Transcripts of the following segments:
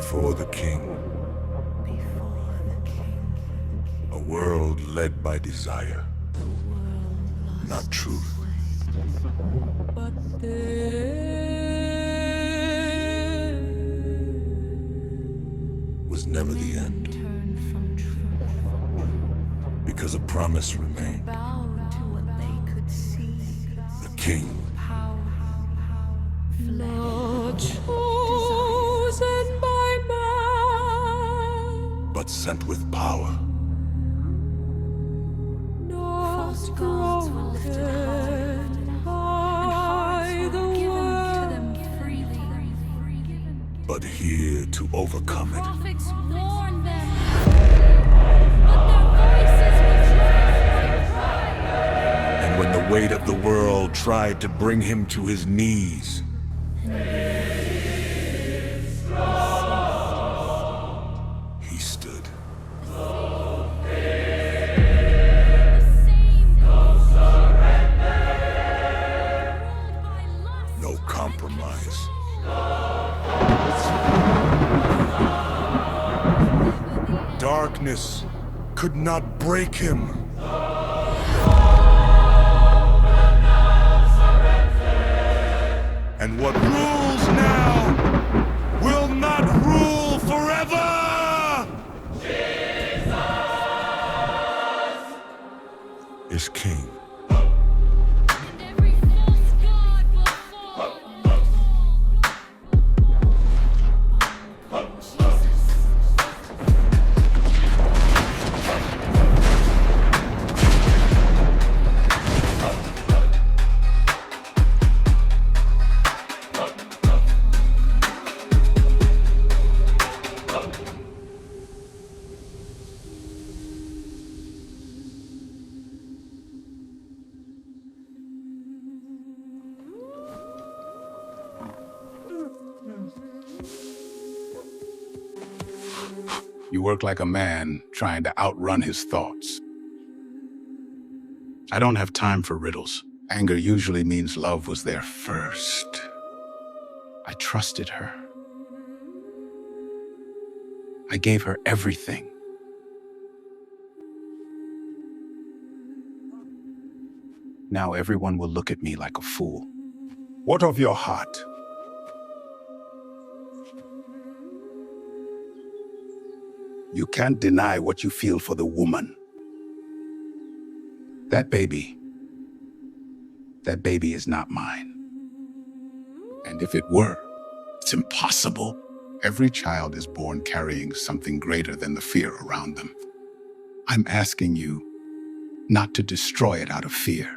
Before the king, a world led by desire, not truth. But there Was never the end, turn from truth, because a promise remained. bowed to what they could see. The king, Power, not chosen by man, but sent with power. not False gods were lifted broken by the given to word. them freely. But here to overcome it. Prophets warned them, but their voices were drowned. And when the weight of the world tried to bring him to his knees, he stood. The same ruled by lust. No compromise. Darkness could not break him. And what rules now will not rule forever! Jesus is king. And every false god will fall. Jesus. You work like a man trying to outrun his thoughts. I don't have time for riddles. Anger usually means love was there first. I trusted her. I gave her everything. Now everyone will look at me like a fool. What of your heart? You can't deny what you feel for the woman. That baby is not mine. And if it were, it's impossible. Every child is born carrying something greater than the fear around them. I'm asking you not to destroy it out of fear.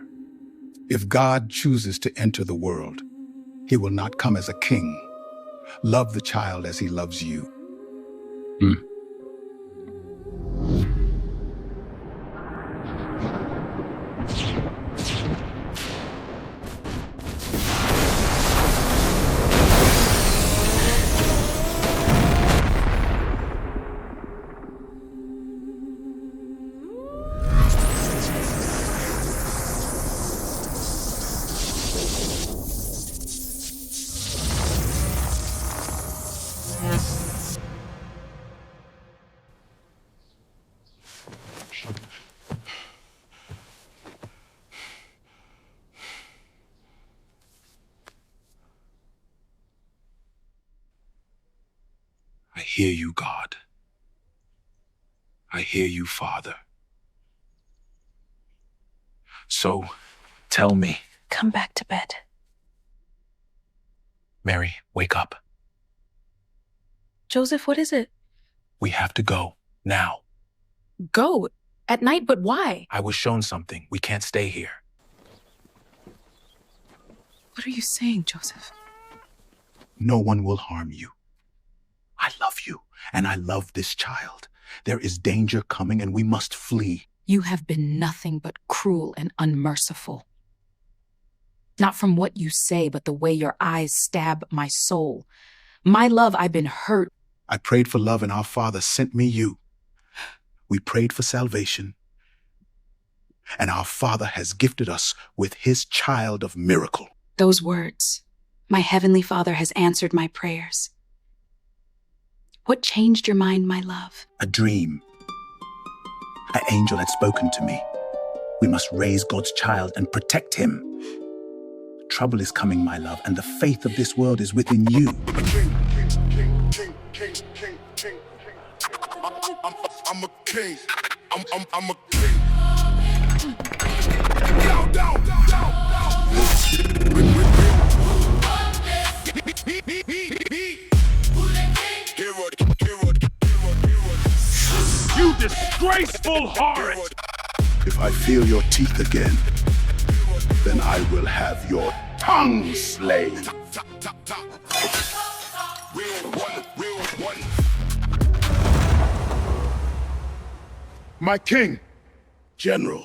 If God chooses to enter the world, he will not come as a king. Love the child as he loves you. I hear you, God. I hear you, Father. So, tell me. Come back to bed. Mary, wake up. Joseph, what is it? We have to go, now. Go? At night, but why? I was shown something. We can't stay here. What are you saying, Joseph? No one will harm you. I love you, and I love this child. There is danger coming, and we must flee. You have been nothing but cruel and unmerciful. Not from what you say, but the way your eyes stab my soul. My love, I've been hurt. I prayed for love, and our Father sent me you. We prayed for salvation, and our Father has gifted us with his child of miracle. Those words, my Heavenly Father has answered my prayers. What changed your mind, my love? A dream. An angel had spoken to me. We must raise God's child and protect him. Trouble is coming, my love, and the faith of this world is within you. I'm a king. I'm a king. Down. You disgraceful harlot! If I feel your teeth again, then I will have your tongue slain. Real one. My king, General,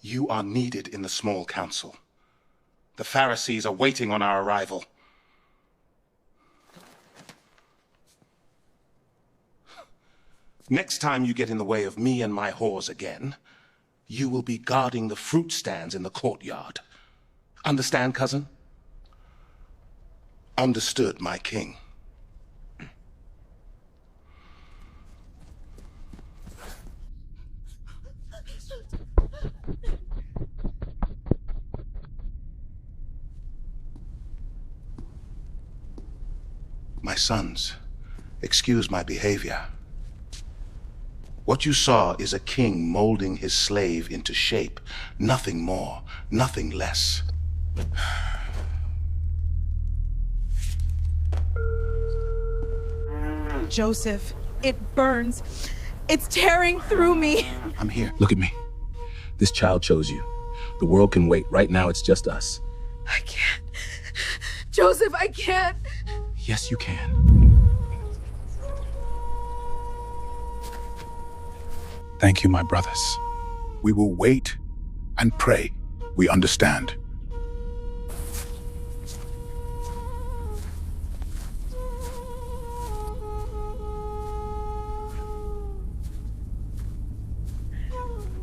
you are needed in the small council. The Pharisees are waiting on our arrival. Next time you get in the way of me and my whores again, you will be guarding the fruit stands in the courtyard. Understand, cousin? Understood, my king. My sons, excuse my behavior. What you saw is a king molding his slave into shape. Nothing more, nothing less. Joseph, it burns. It's tearing through me. I'm here. Look at me. This child chose you. The world can wait. Right now, it's just us. I can't. Joseph, I can't. Yes, you can. Thank you, my brothers. We will wait and pray. We understand.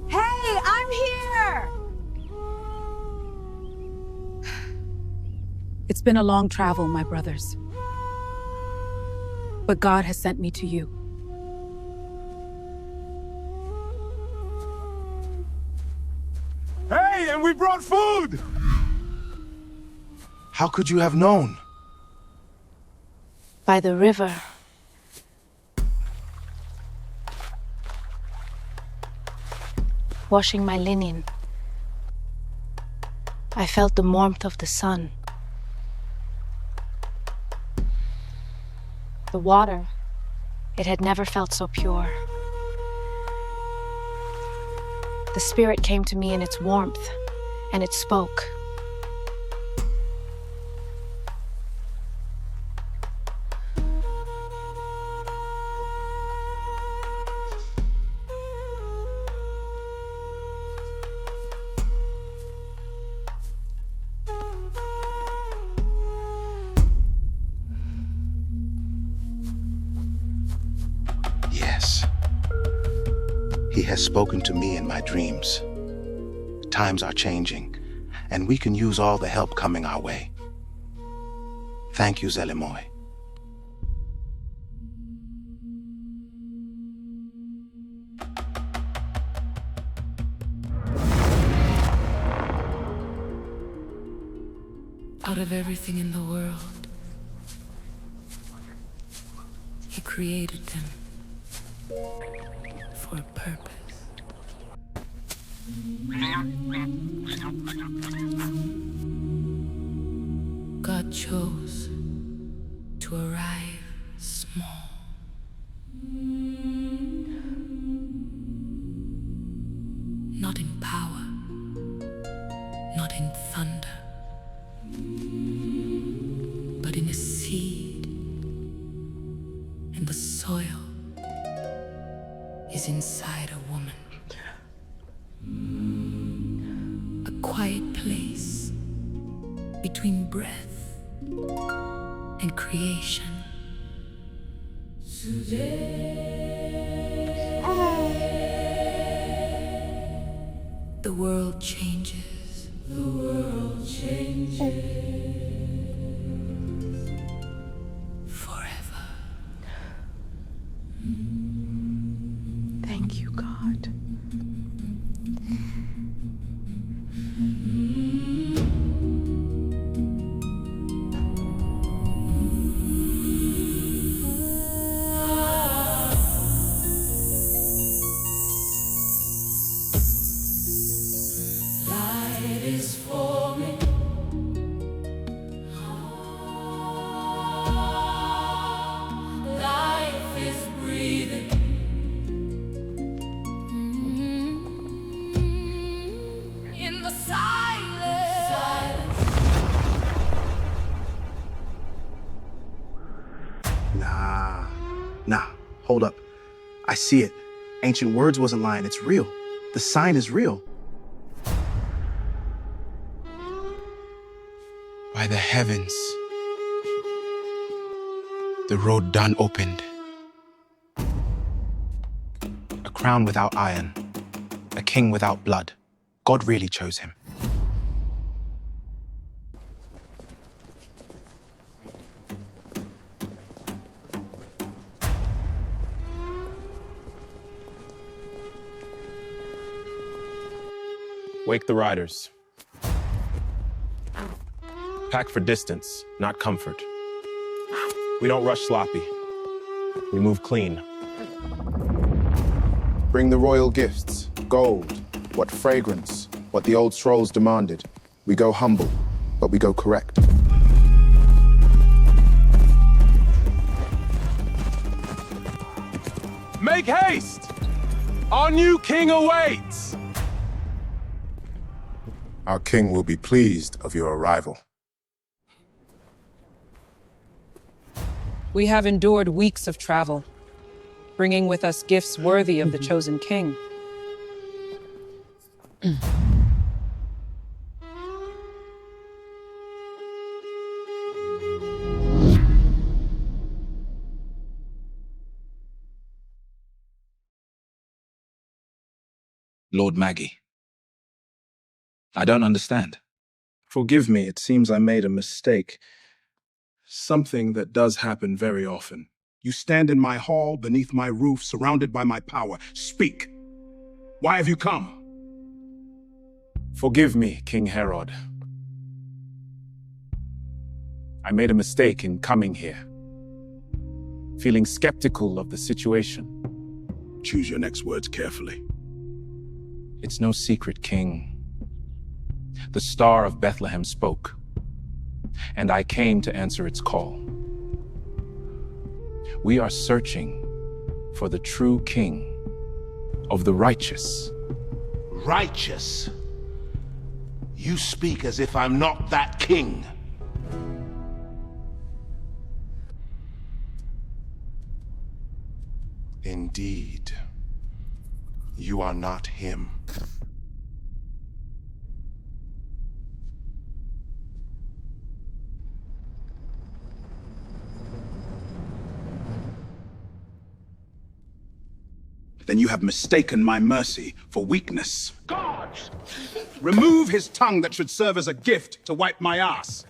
Hey, I'm here. It's been a long travel, my brothers. But God has sent me to you. Hey, and we brought food! How could you have known? By the river. Washing my linen. I felt the warmth of the sun. The water, it had never felt so pure. The spirit came to me in its warmth, and it spoke. Yes. He has spoken to me in my dreams. Times are changing, and we can use all the help coming our way. Thank you, Zelimoy. Out of everything in the world, He created them for a purpose. God chose to arrive small. Not in power, not in thunder, but in a seed. And the soil is inside a woman. A quiet place between breath and creation. The world changes. The world changes. Thank you, God. Light is forming. Life is breathing. In the silence. Nah, hold up. I see it. Ancient Words wasn't lying, it's real. The sign is real. By the heavens, the road done opened. A crown without iron, a king without blood. God really chose him. Wake the riders. Pack for distance, not comfort. We don't rush sloppy. We move clean. Bring the royal gifts, gold, what fragrance, what the old scrolls demanded. We go humble, but we go correct. Make haste! Our new king awaits! Our king will be pleased of your arrival. We have endured weeks of travel, bringing with us gifts worthy of the chosen king. Lord Maggie, I don't understand. Forgive me, it seems I made a mistake. Something that does happen very often. You stand in my hall, beneath my roof, surrounded by my power. Speak. Why have you come? Forgive me, King Herod. I made a mistake in coming here, feeling skeptical of the situation. Choose your next words carefully. It's no secret, King. The Star of Bethlehem spoke, and I came to answer its call. We are searching for the true King of the righteous. Righteous? You speak as if I'm not that king. Indeed, you are not him. Then you have mistaken my mercy for weakness. Gods! Remove his tongue that should serve as a gift to wipe my ass.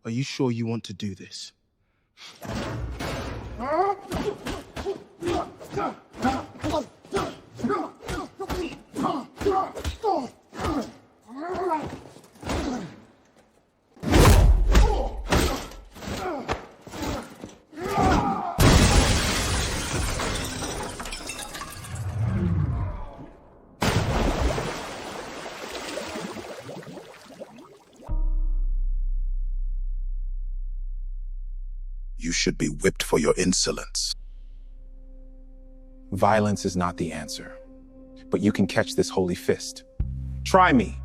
Are you sure you want to do this? You should be whipped for your insolence. Violence is not the answer, but you can catch this holy fist. Try me.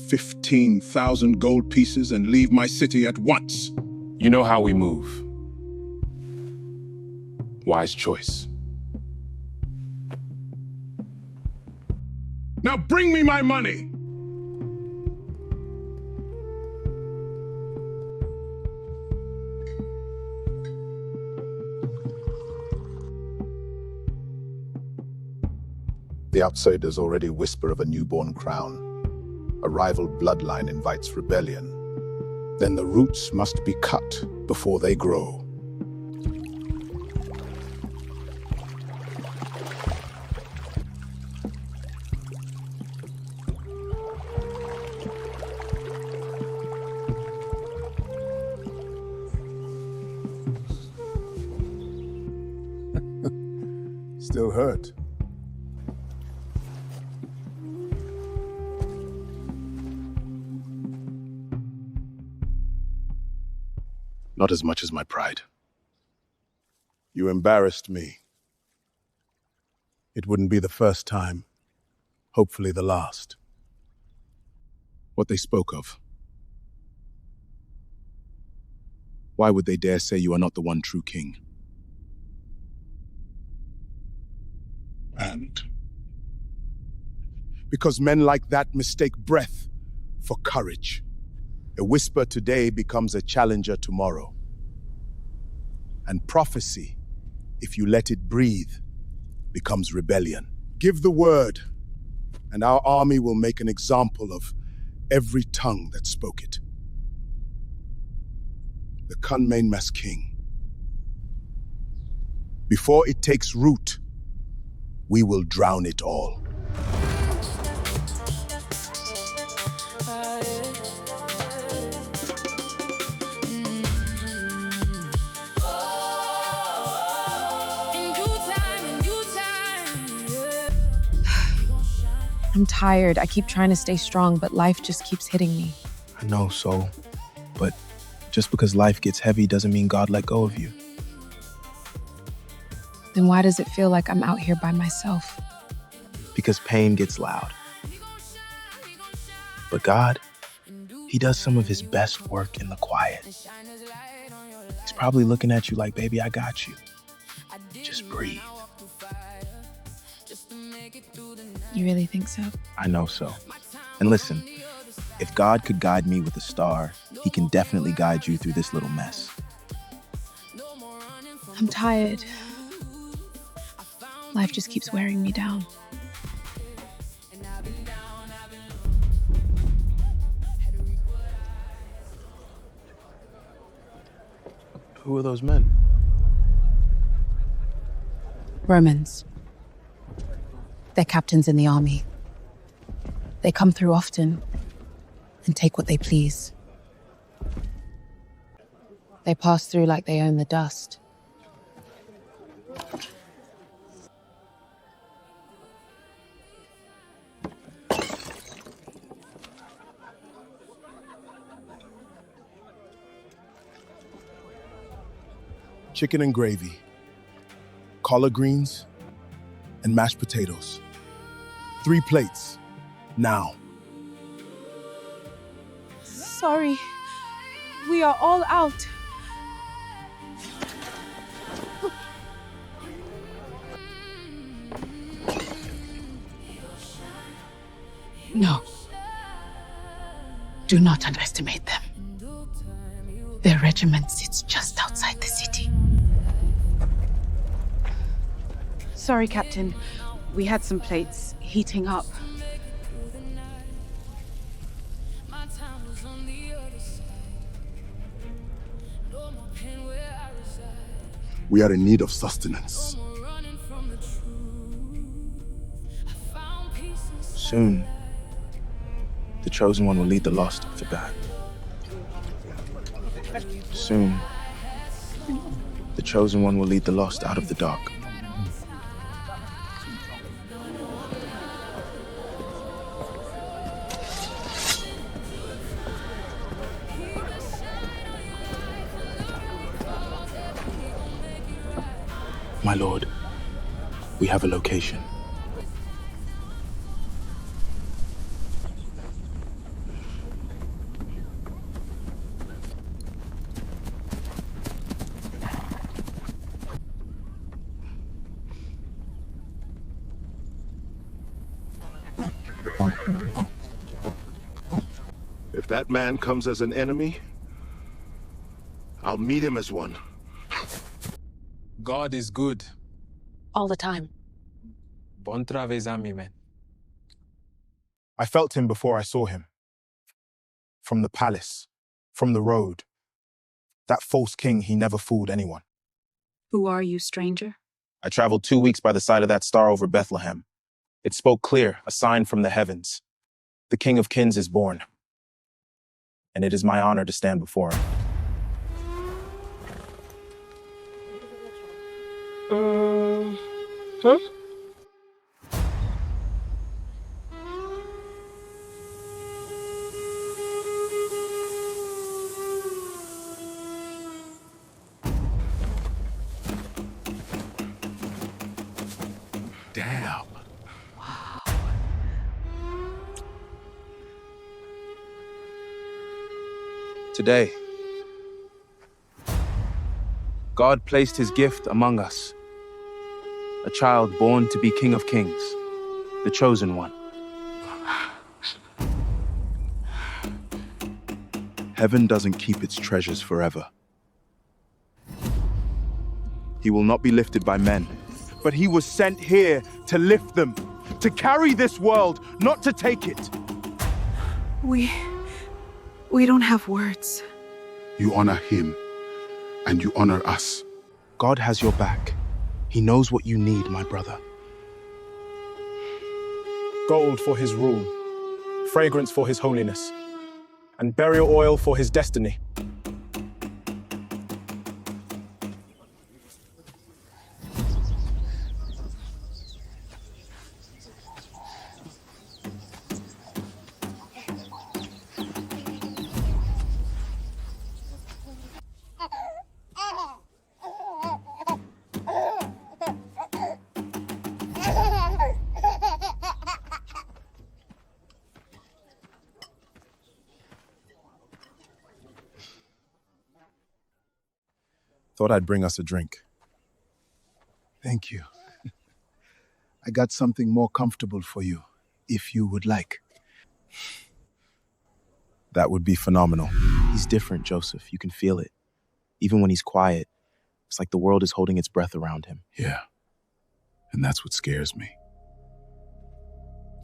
$15,000 gold pieces and leave my city at once. You know how we move. Wise choice. Now bring me my money! The outsiders already whisper of a newborn crown. A rival bloodline invites rebellion. Then the roots must be cut before they grow. Still hurt. Not as much as my pride. You embarrassed me. It wouldn't be the first time. Hopefully the last. What they spoke of. Why would they dare say you are not the one true king? And because men like that mistake breath for courage. A whisper today becomes a challenger tomorrow. And prophecy, if you let it breathe, becomes rebellion. Give the word, and our army will make an example of every tongue that spoke it. The Kunmainmas king. Before it takes root, we will drown it all. I'm tired. I keep trying to stay strong, but life just keeps hitting me. I know, Soul. But just because life gets heavy doesn't mean God let go of you. Then why does it feel like I'm out here by myself? Because pain gets loud. But God, He does some of His best work in the quiet. He's probably looking at you like, baby, I got you. Just breathe. You really think so? I know so. And listen, if God could guide me with a star, He can definitely guide you through this little mess. I'm tired. Life just keeps wearing me down. Who are those men? Romans. They're captains in the army. They come through often and take what they please. They pass through like they own the dust. Chicken and gravy, collard greens, and mashed potatoes. 3 plates, now. Sorry. We are all out. No. Do not underestimate them. Their regiment sits just outside the city. Sorry, Captain. We had some plates heating up. We are in need of sustenance. Soon, the Chosen One will lead the lost off the bat. Soon, the Chosen One will lead the lost out of the dark. My lord, we have a location. If that man comes as an enemy, I'll meet him as one. God is good. All the time. Bon traves, ami, man. I felt him before I saw him. From the palace, from the road. That false king, he never fooled anyone. Who are you, stranger? I traveled 2 weeks by the side of that star over Bethlehem. It spoke clear, a sign from the heavens. The King of Kings is born. And it is my honor to stand before him. Damn. Today, God placed his gift among us. A child born to be King of Kings, the chosen one. Heaven doesn't keep its treasures forever. He will not be lifted by men, but he was sent here to lift them, to carry this world, not to take it. We don't have words. You honor him, and you honor us. God has your back. He knows what you need, my brother. Gold for his rule, fragrance for his holiness, and burial oil for his destiny. Thought I'd bring us a drink. Thank you. I got something more comfortable for you, if you would like. That would be phenomenal. He's different, Joseph. You can feel it. Even when he's quiet, it's like the world is holding its breath around him. Yeah. And that's what scares me.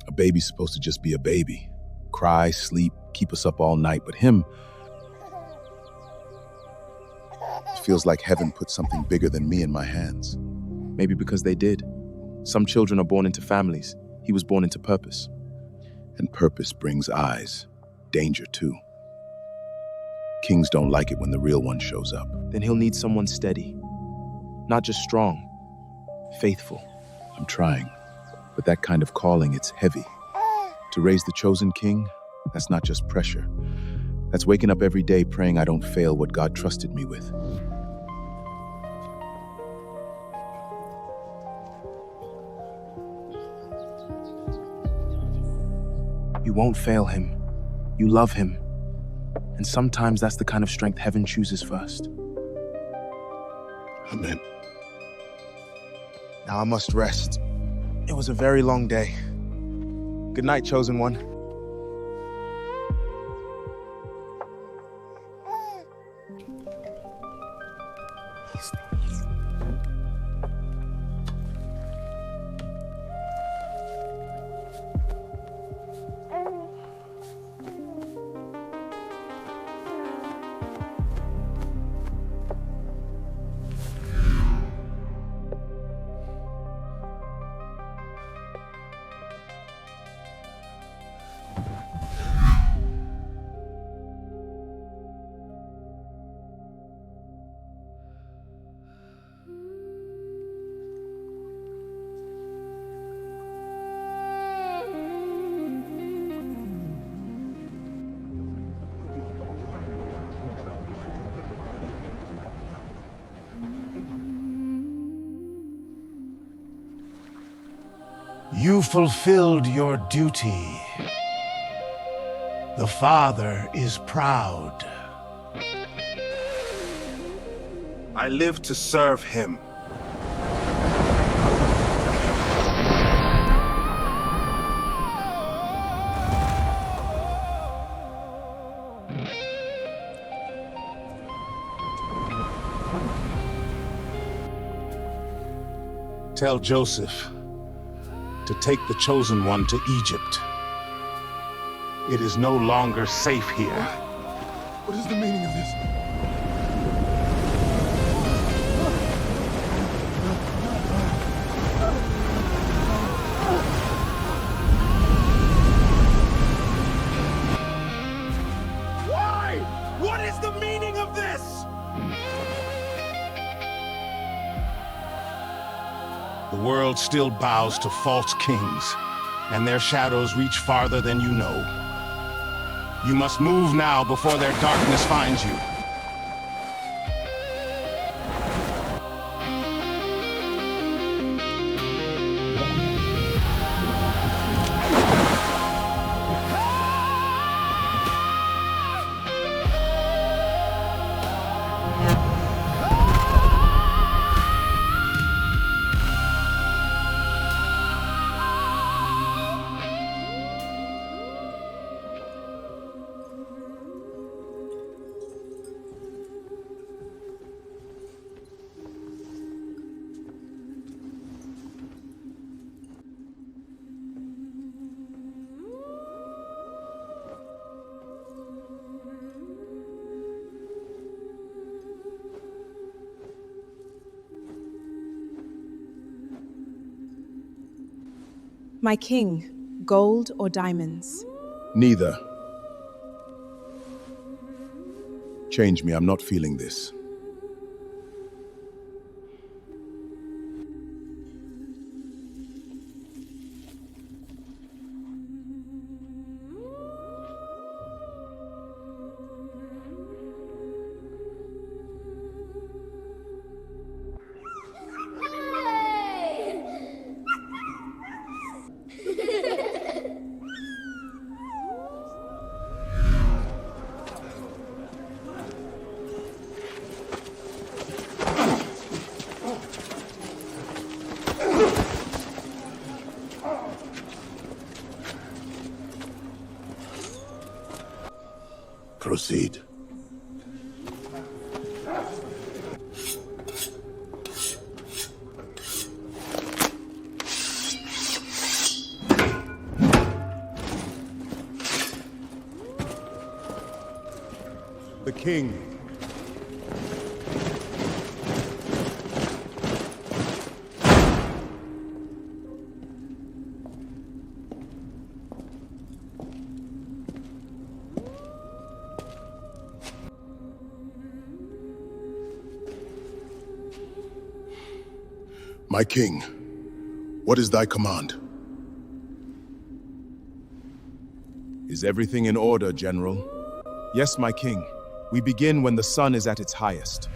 A baby's supposed to just be a baby. Cry, sleep, keep us up all night. But him, it feels like heaven put something bigger than me in my hands. Maybe because they did. Some children are born into families. He was born into purpose. And purpose brings eyes. Danger, too. Kings don't like it when the real one shows up. Then he'll need someone steady. Not just strong, faithful. I'm trying. But that kind of calling, it's heavy. To raise the chosen king, that's not just pressure. That's waking up every day praying I don't fail what God trusted me with. You won't fail him. You love him. And sometimes that's the kind of strength heaven chooses first. Amen. Now I must rest. It was a very long day. Good night, chosen one. You fulfilled your duty. The Father is proud. I live to serve him. Tell Joseph to take the chosen one to Egypt. It is no longer safe here. What is the meaning of this? Why? What is the meaning of this? The world still bows to false kings, and their shadows reach farther than you know. You must move now before their darkness finds you. My king, gold or diamonds? Neither. Change me, I'm not feeling this. Proceed. The king. My king, what is thy command? Is everything in order, General? Yes, my king. We begin when the sun is at its highest.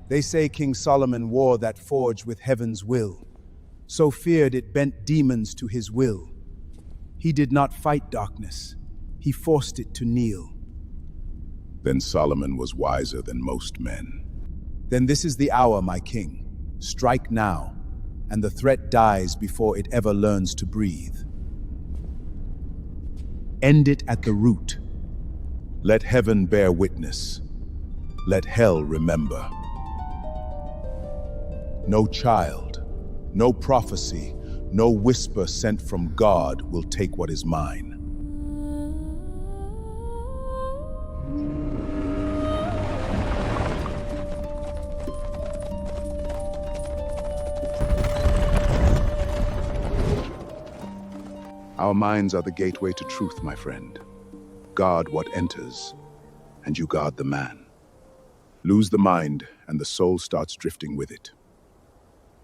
They say King Solomon wore that forge with heaven's will, so feared it bent demons to his will. He did not fight darkness, he forced it to kneel. Then Solomon was wiser than most men. Then this is the hour, my king. Strike now, and the threat dies before it ever learns to breathe. End it at the root. Let heaven bear witness. Let hell remember. No child, no prophecy, no whisper sent from God will take what is mine. Our minds are the gateway to truth, my friend. Guard what enters, and you guard the man. Lose the mind, and the soul starts drifting with it.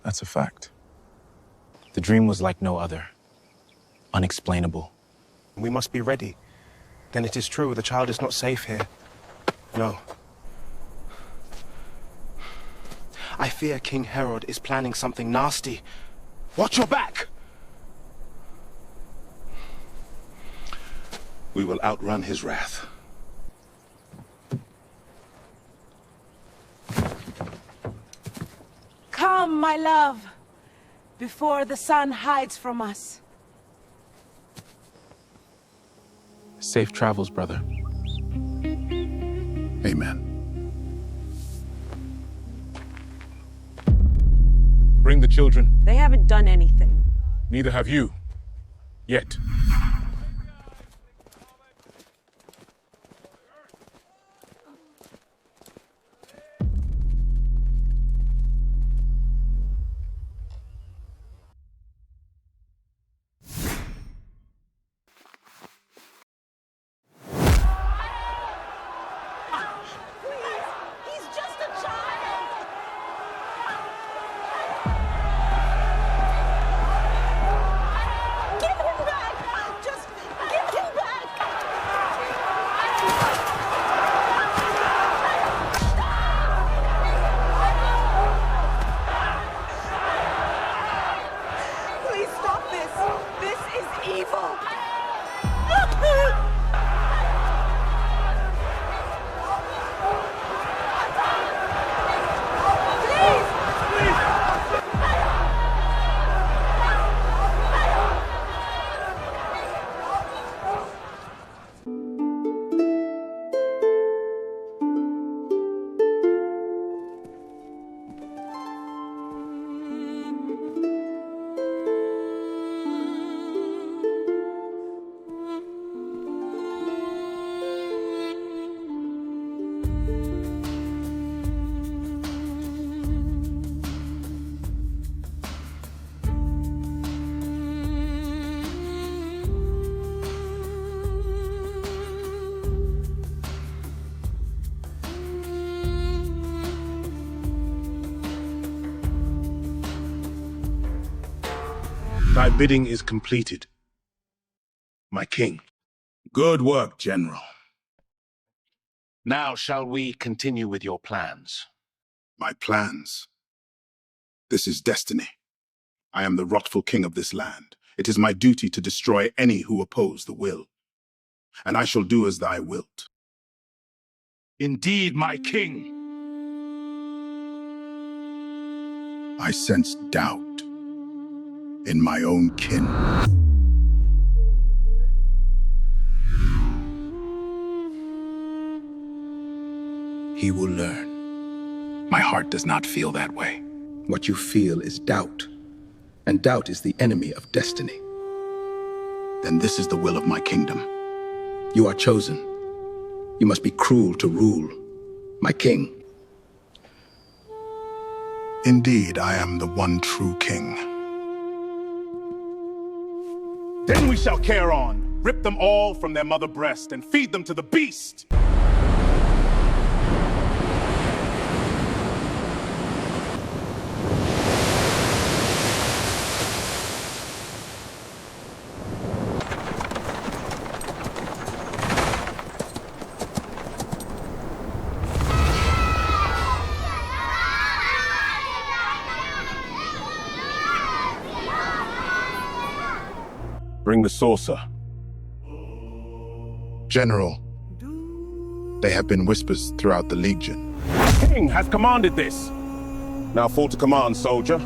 That's a fact. The dream was like no other. Unexplainable. We must be ready. Then it is true, the child is not safe here. No. I fear King Herod is planning something nasty. Watch your back! We will outrun his wrath. Come, my love, before the sun hides from us. Safe travels, brother. Amen. Bring the children. They haven't done anything. Neither have you. Yet. He's just a child! Give him back! Just give him back! Please stop this! This is evil! Thy bidding is completed, my king. Good work, General. Now shall we continue with your plans? My plans. This is destiny. I am the wrathful king of this land. It is my duty to destroy any who oppose the will. And I shall do as thou wilt. Indeed, my king. I sense doubt in my own kin. He will learn. My heart does not feel that way. What you feel is doubt, and doubt is the enemy of destiny. Then this is the will of my kingdom. You are chosen. You must be cruel to rule, my king. Indeed, I am the one true king. Then we shall care on, rip them all from their mother breast, and feed them to the beast! Bring the saucer. General, they have been whispers throughout the Legion. The king has commanded this. Now fall to command, soldier.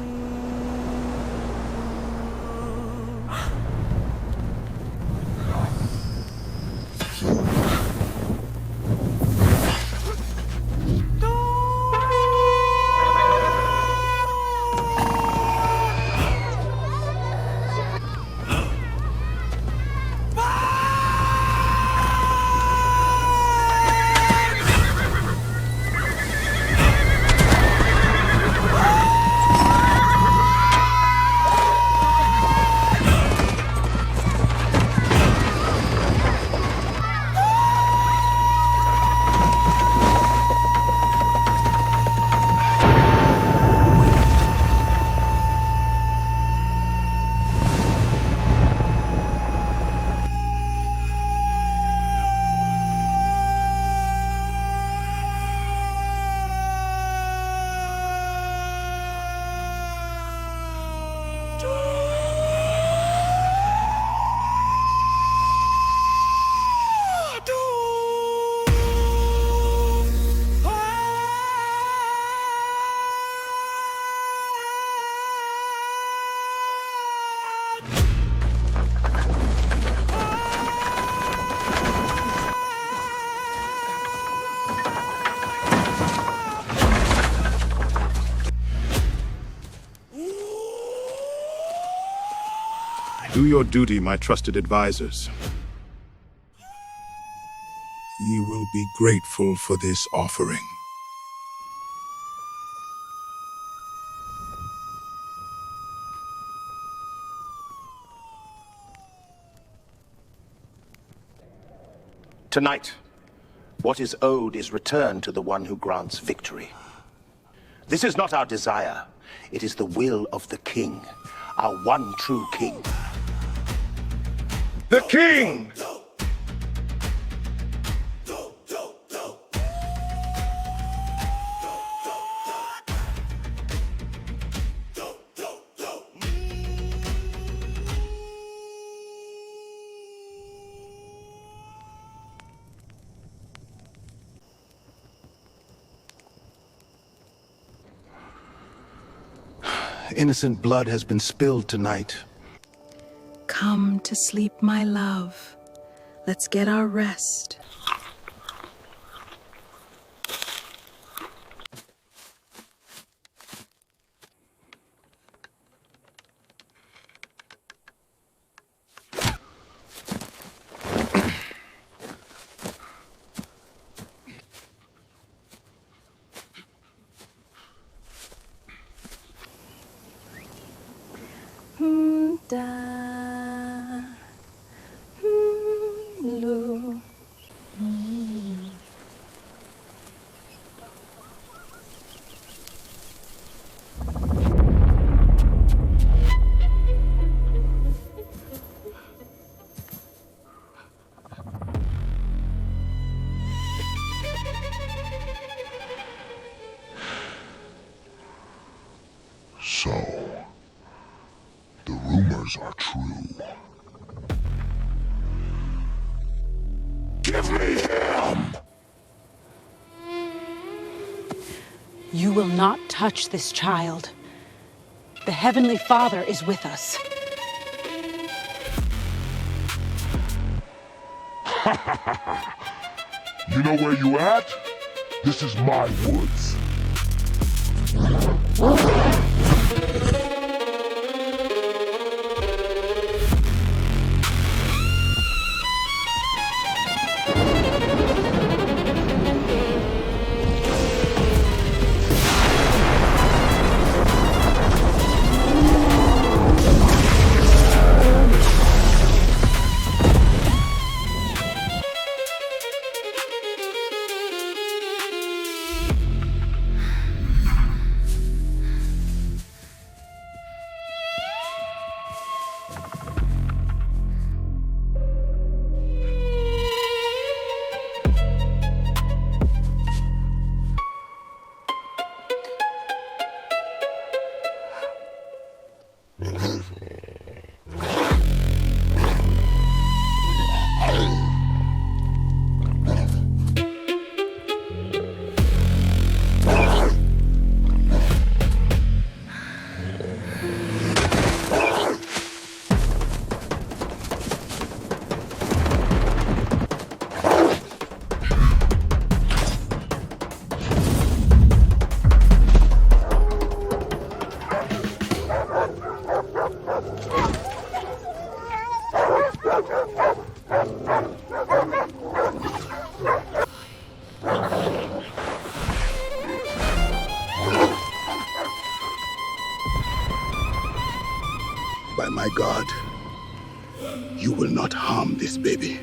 Do your duty, my trusted advisors. Ye will be grateful for this offering. Tonight, what is owed is returned to the one who grants victory. This is not our desire. It is the will of the king, our one true king. The king! Innocent blood has been spilled tonight. Come to sleep, my love. Let's get our rest. So, the rumors are true. Give me him! You will not touch this child. The Heavenly Father is with us. You know where you at? This is my woods. By my God, you will not harm this baby.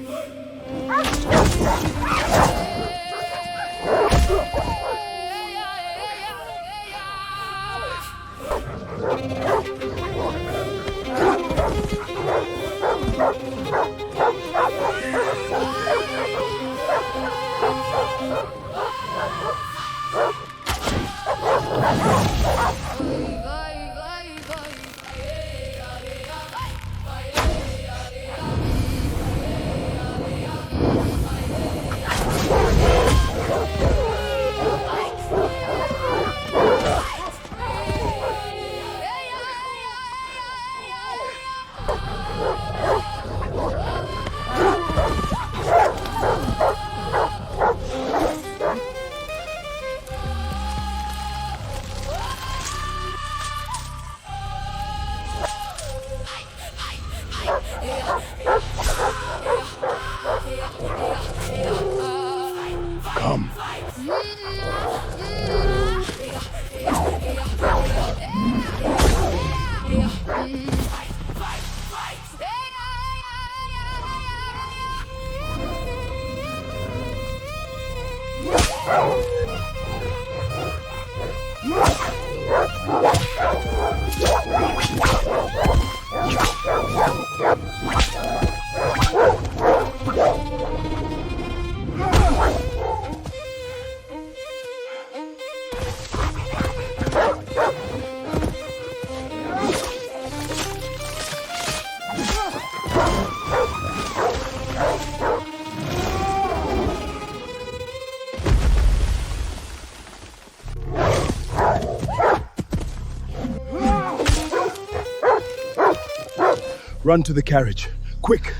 Run to the carriage. Quick!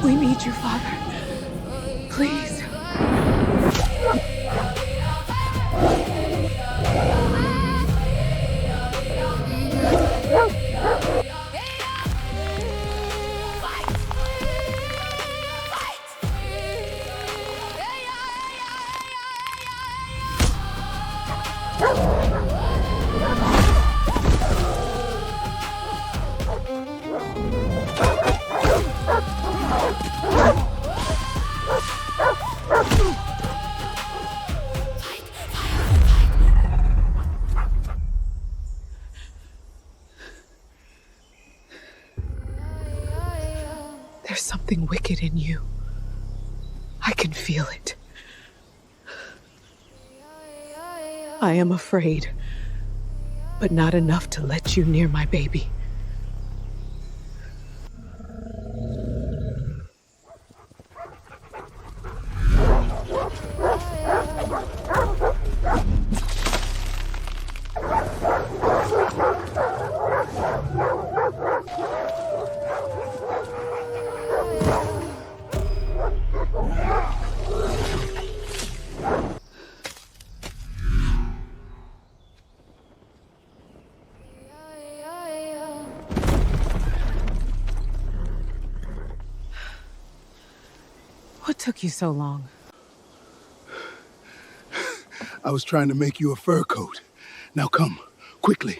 We need you, Father. Please. There's something wicked in you. I can feel it. I am afraid, but not enough to let you near my baby. What took you so long? I was trying to make you a fur coat. Now come, quickly.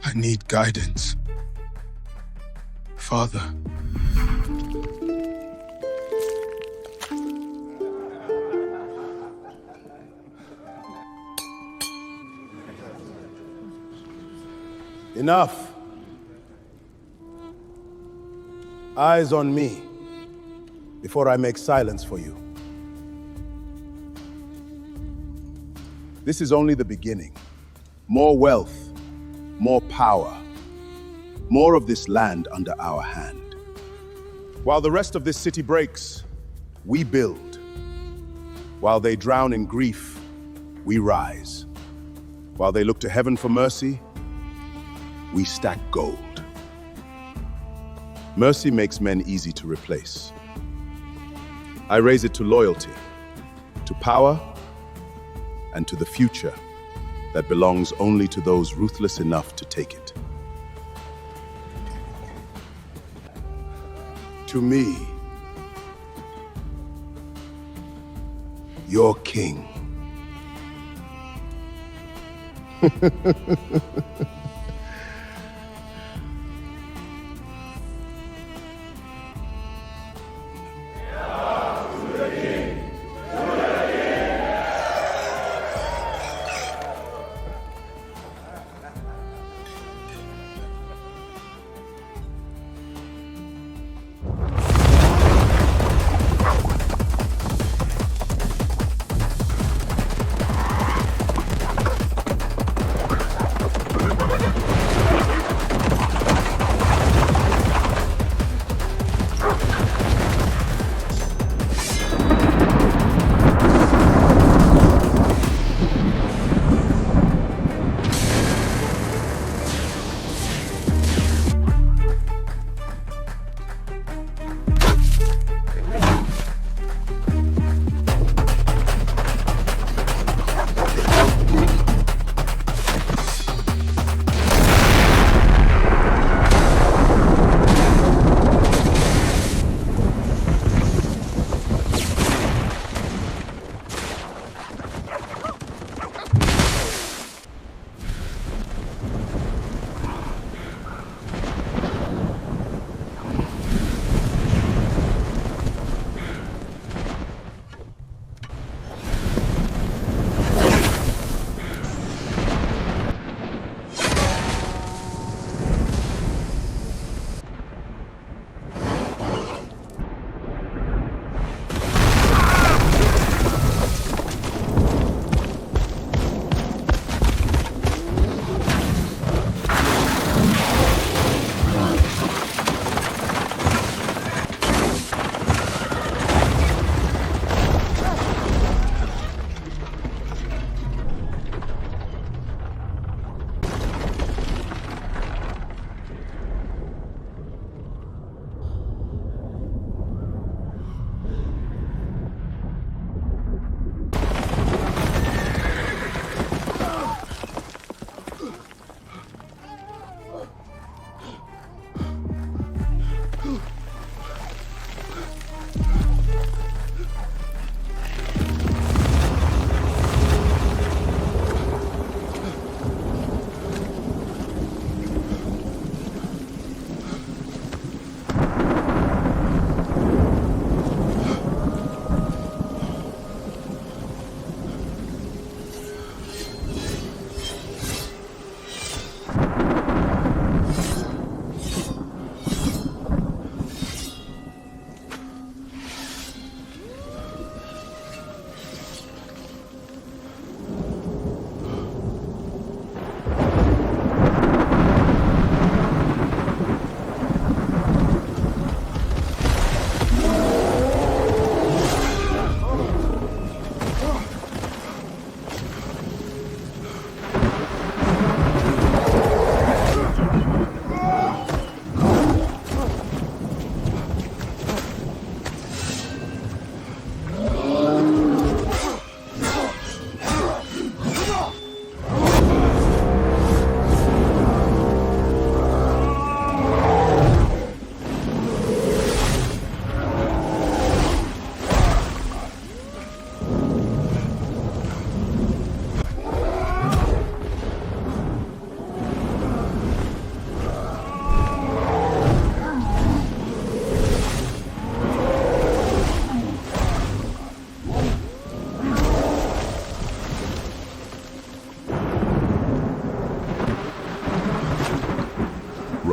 I need guidance. Father. Enough. Eyes on me before I make silence for you. This is only the beginning. More wealth, more power, more of this land under our hand. While the rest of this city breaks, we build. While they drown in grief, we rise. While they look to heaven for mercy, we stack gold. Mercy makes men easy to replace. I raise it to loyalty, to power, and to the future that belongs only to those ruthless enough to take it. To me, your king.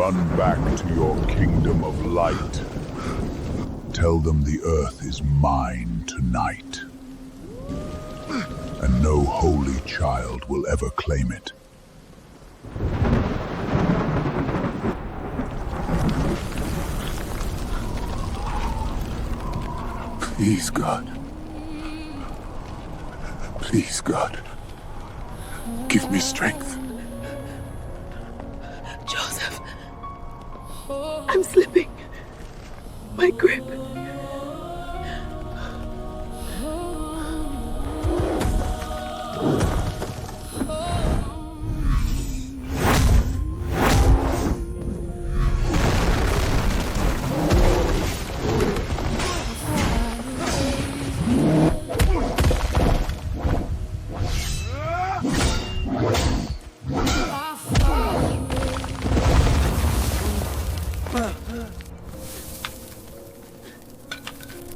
run back to your kingdom of light. Tell them the earth is mine tonight. And no holy child will ever claim it. Please, God. Please, God. Give me strength. Joseph. I'm slipping. My grip.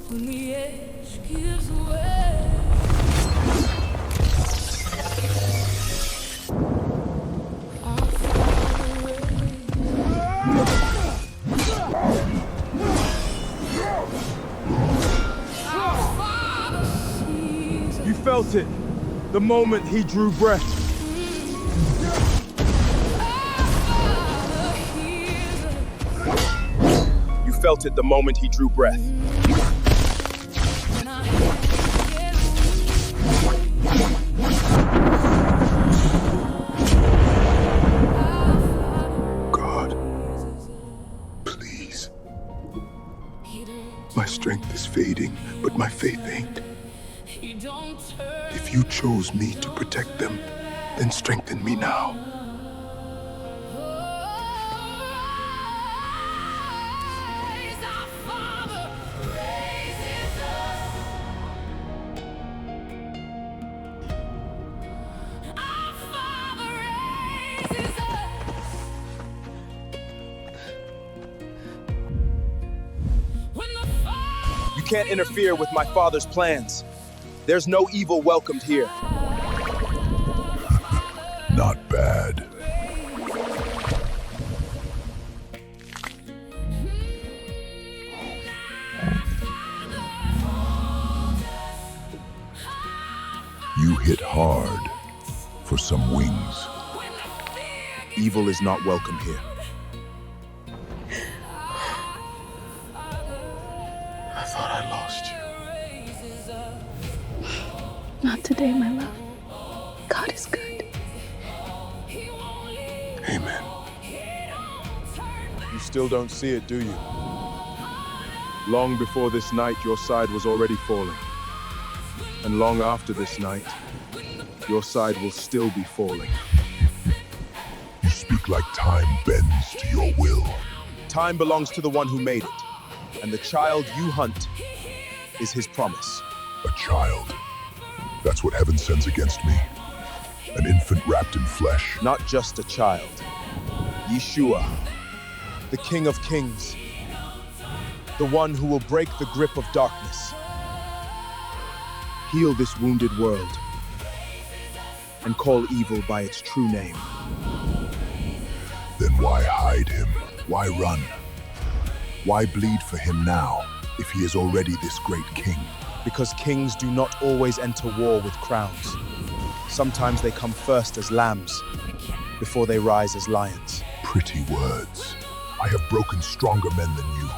When the edge gives way. You felt it the moment he drew breath. You felt it the moment he drew breath. God, please. My strength is fading, but my faith ain't. If you chose me to protect them, then strengthen me now. You can't interfere with my father's plans. There's no evil welcomed here. Not bad. You hit hard for some wings. Evil is not welcome here. I thought I lost you. Not today, my love. God is good. Amen. You still don't see it, do you? Long before this night, your side was already falling. And long after this night, your side will still be falling. You speak like time bends to your will. Time belongs to the one who made it. And the child you hunt is his promise. A child. That's what heaven sends against me. An infant wrapped in flesh. Not just a child. Yeshua, the King of Kings. The one who will break the grip of darkness. Heal this wounded world. And call evil by its true name. Then why hide him? Why run? Why bleed for him now, if he is already this great king? Because kings do not always enter war with crowns. Sometimes they come first as lambs, before they rise as lions. Pretty words. I have broken stronger men than you.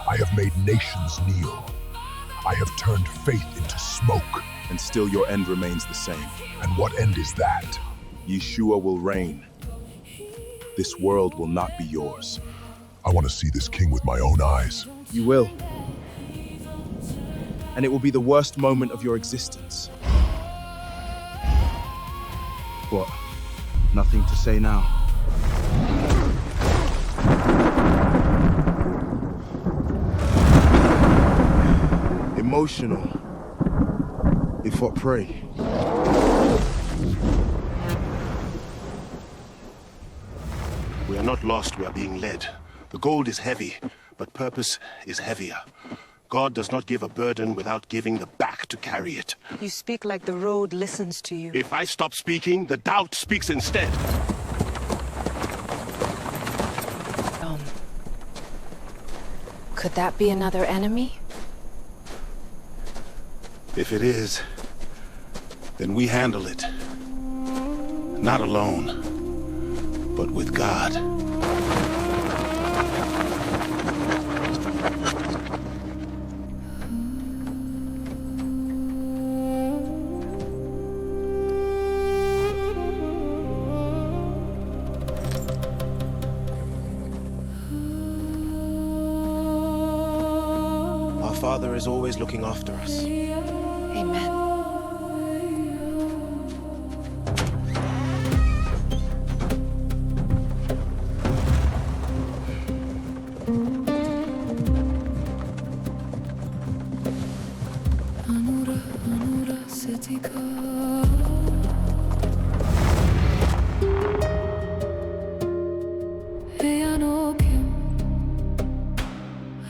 I have made nations kneel. I have turned faith into smoke. And still your end remains the same. And what end is that? Yeshua will reign. This world will not be yours. I want to see this king with my own eyes. You will. And it will be the worst moment of your existence. What? Nothing to say now? Emotional. If what pray? We are not lost, we are being led. The gold is heavy, but purpose is heavier. God does not give a burden without giving the back to carry it. You speak like the road listens to you. If I stop speaking, the doubt speaks instead. Could that be another enemy? If it is, then we handle it. Not alone, but with God. Our Father is always looking after us. Amen. Anura setika. Hey anokim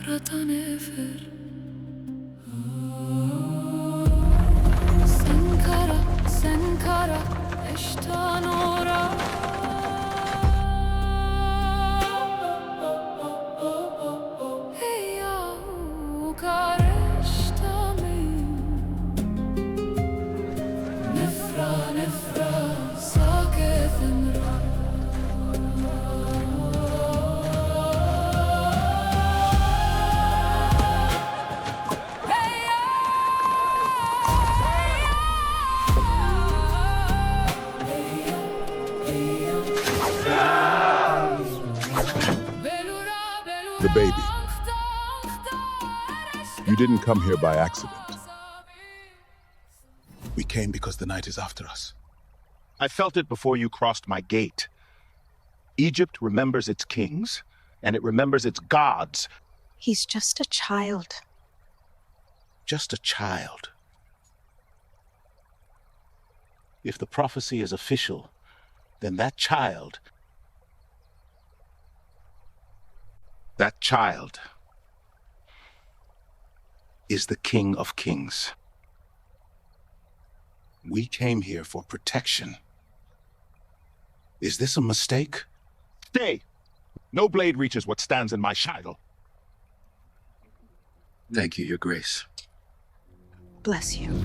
ratanefer. Senkara eştan ora. Hey yahu kareştami. Nefra sakethin ra. The baby. You didn't come here by accident. We came because the night is after us. I felt it before you crossed my gate. Egypt remembers its kings, and it remembers its gods. He's just a child. Just a child. If the prophecy is official, then that child is the King of Kings. We came here for protection. Is this a mistake? Stay! No blade reaches what stands in my shield. Thank you, Your Grace. Bless you.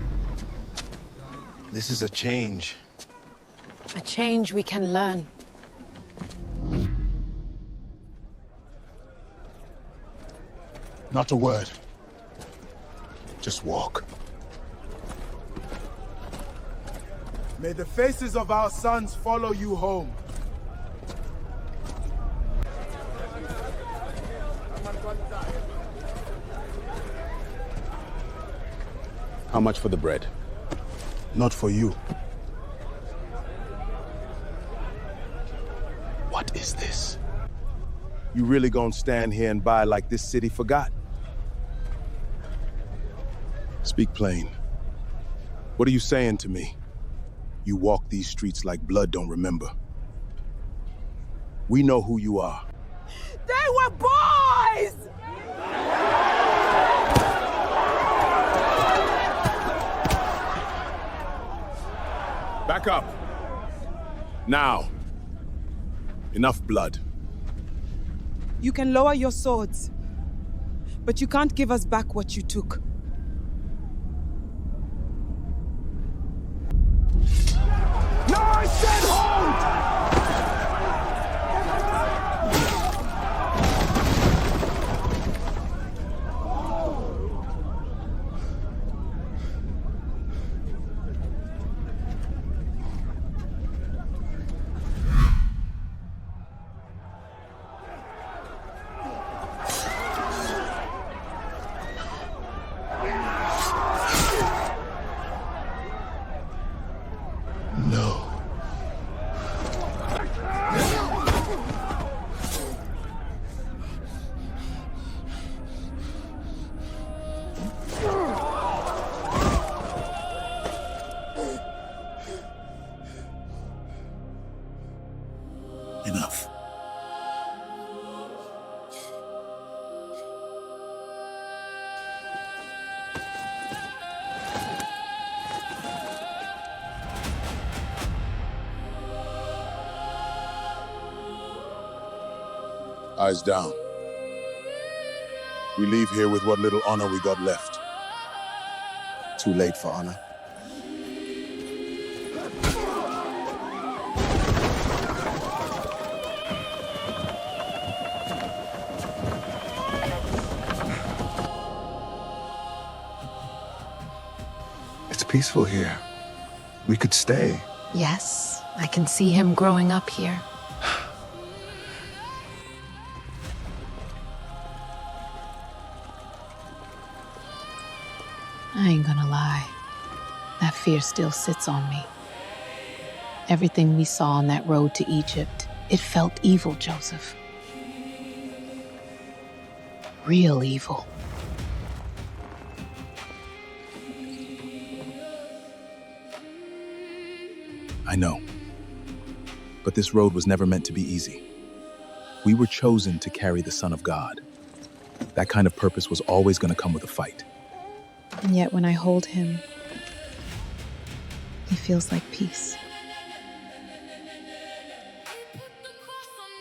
This is a change. A change we can learn. Not a word. Just walk. May the faces of our sons follow you home. How much for the bread? Not for you. What is this? You really gonna stand here and buy like this city forgot? Speak plain. What are you saying to me? You walk these streets like blood don't remember. We know who you are. They were boys! Back up. Now. Enough blood. You can lower your swords, but you can't give us back what you took. No, I said hold! Enough. Eyes down. We leave here with what little honor we got left. Too late for honor. It's peaceful here. We could stay. Yes, I can see him growing up here. I ain't gonna lie. That fear still sits on me. Everything we saw on that road to Egypt, it felt evil, Joseph. Real evil. I know. But this road was never meant to be easy. We were chosen to carry the Son of God. That kind of purpose was always going to come with a fight. And yet when I hold him, he feels like peace.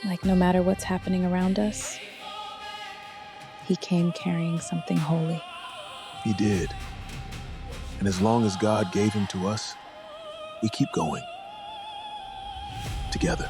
Like no matter what's happening around us, he came carrying something holy. He did. And as long as God gave him to us, we keep going. Together.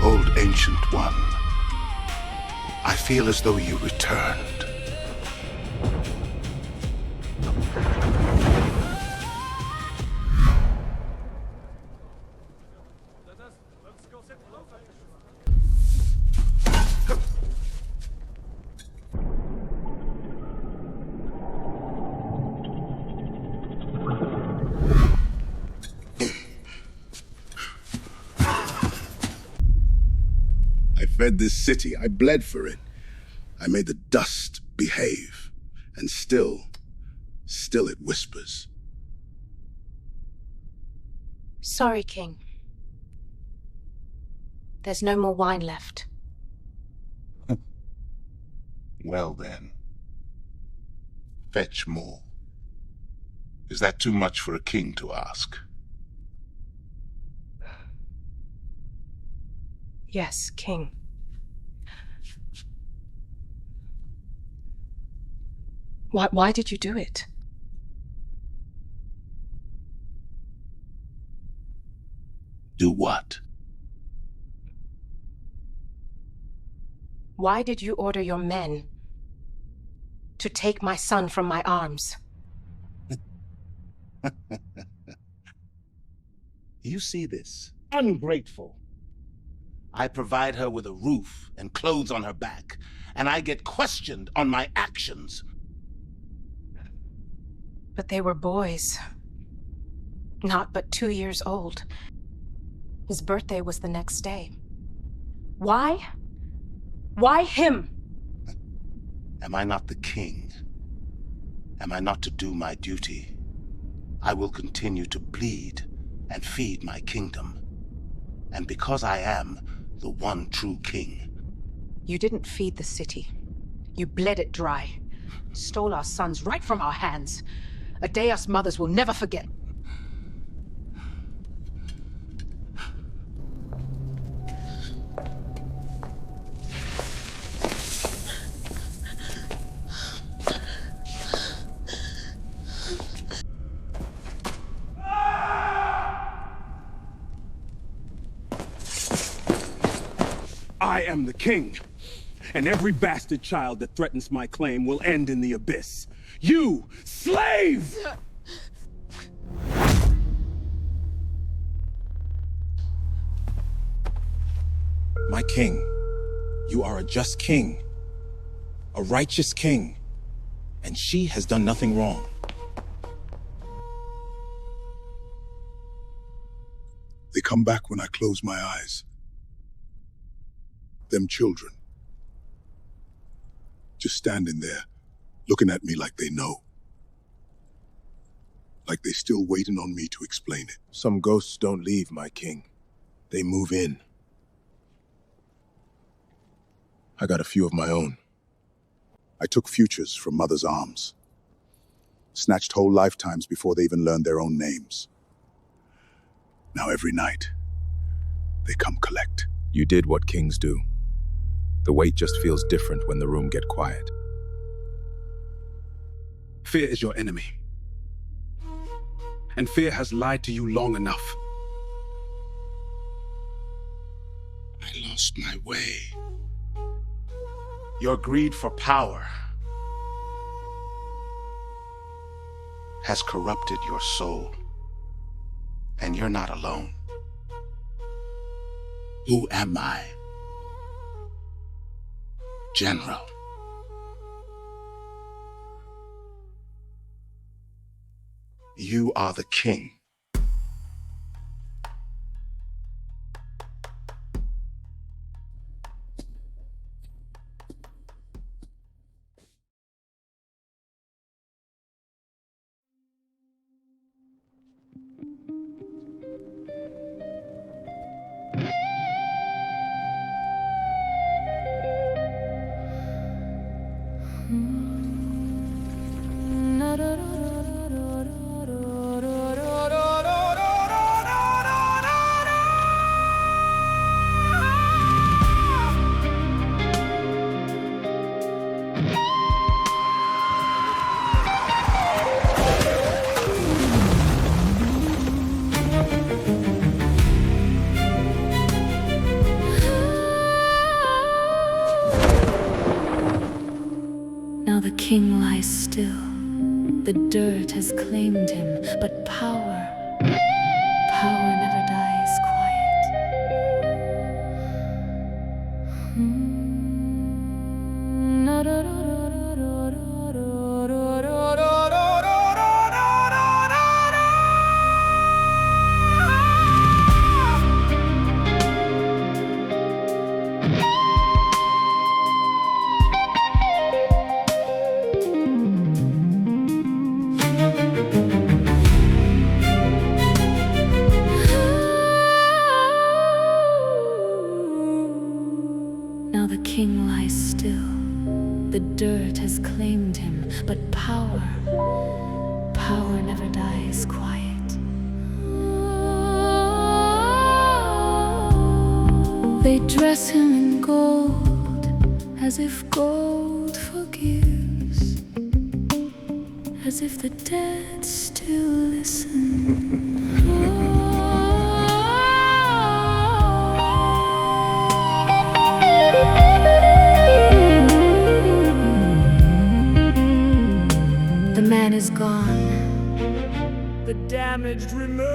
Old Ancient One, I feel as though you returned. I fed this city. I bled for it. I made the dust behave. And still it whispers. Sorry, King. There's no more wine left. Well then, fetch more. Is that too much for a king to ask? Yes, King. Why did you do it? Do what? Why did you order your men to take my son from my arms? You see this? Ungrateful. I provide her with a roof and clothes on her back, and I get questioned on my actions. But they were boys. Not but 2 years old. His birthday was the next day. Why? Why him? Am I not the king? Am I not to do my duty? I will continue to bleed and feed my kingdom. And because I am the one true king. You didn't feed the city. You bled it dry. Stole our sons right from our hands. A day us mothers will never forget. I am the king, and every bastard child that threatens my claim will end in the abyss. You, slave! My king, you are a just king, a righteous king, and she has done nothing wrong. They come back when I close my eyes. Them children. Just standing there, looking at me like they know. Like they're still waiting on me to explain it. Some ghosts don't leave, my king. They move in. I got a few of my own. I took futures from Mother's arms. Snatched whole lifetimes before they even learned their own names. Now every night, they come collect. You did what kings do. The weight just feels different when the room get quiet. Fear is your enemy. And fear has lied to you long enough. I lost my way. Your greed for power has corrupted your soul. And you're not alone. Who am I? General. You are the king. Now the king lies still. The dirt has claimed him, but power never dies quiet. Now the king lies still. The dirt has claimed him, but power never dies quiet. They dress him in gold, as if gold forgives, as if the dead still listen. The man is gone. The damaged remains.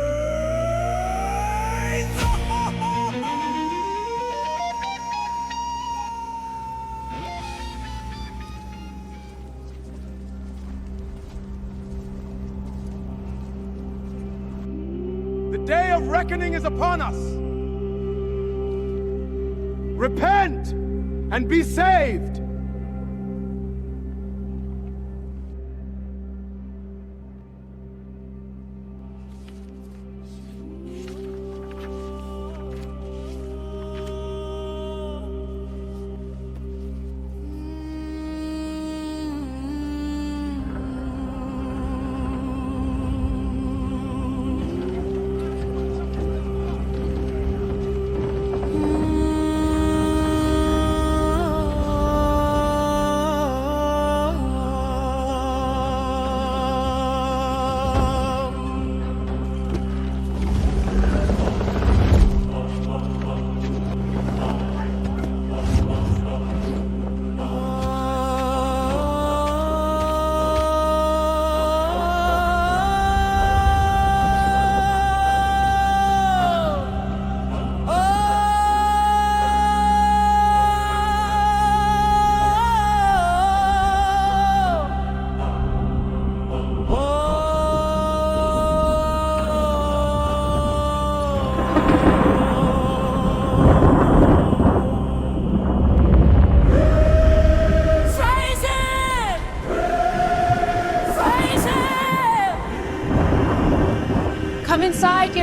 The day of reckoning is upon us. Repent and be saved.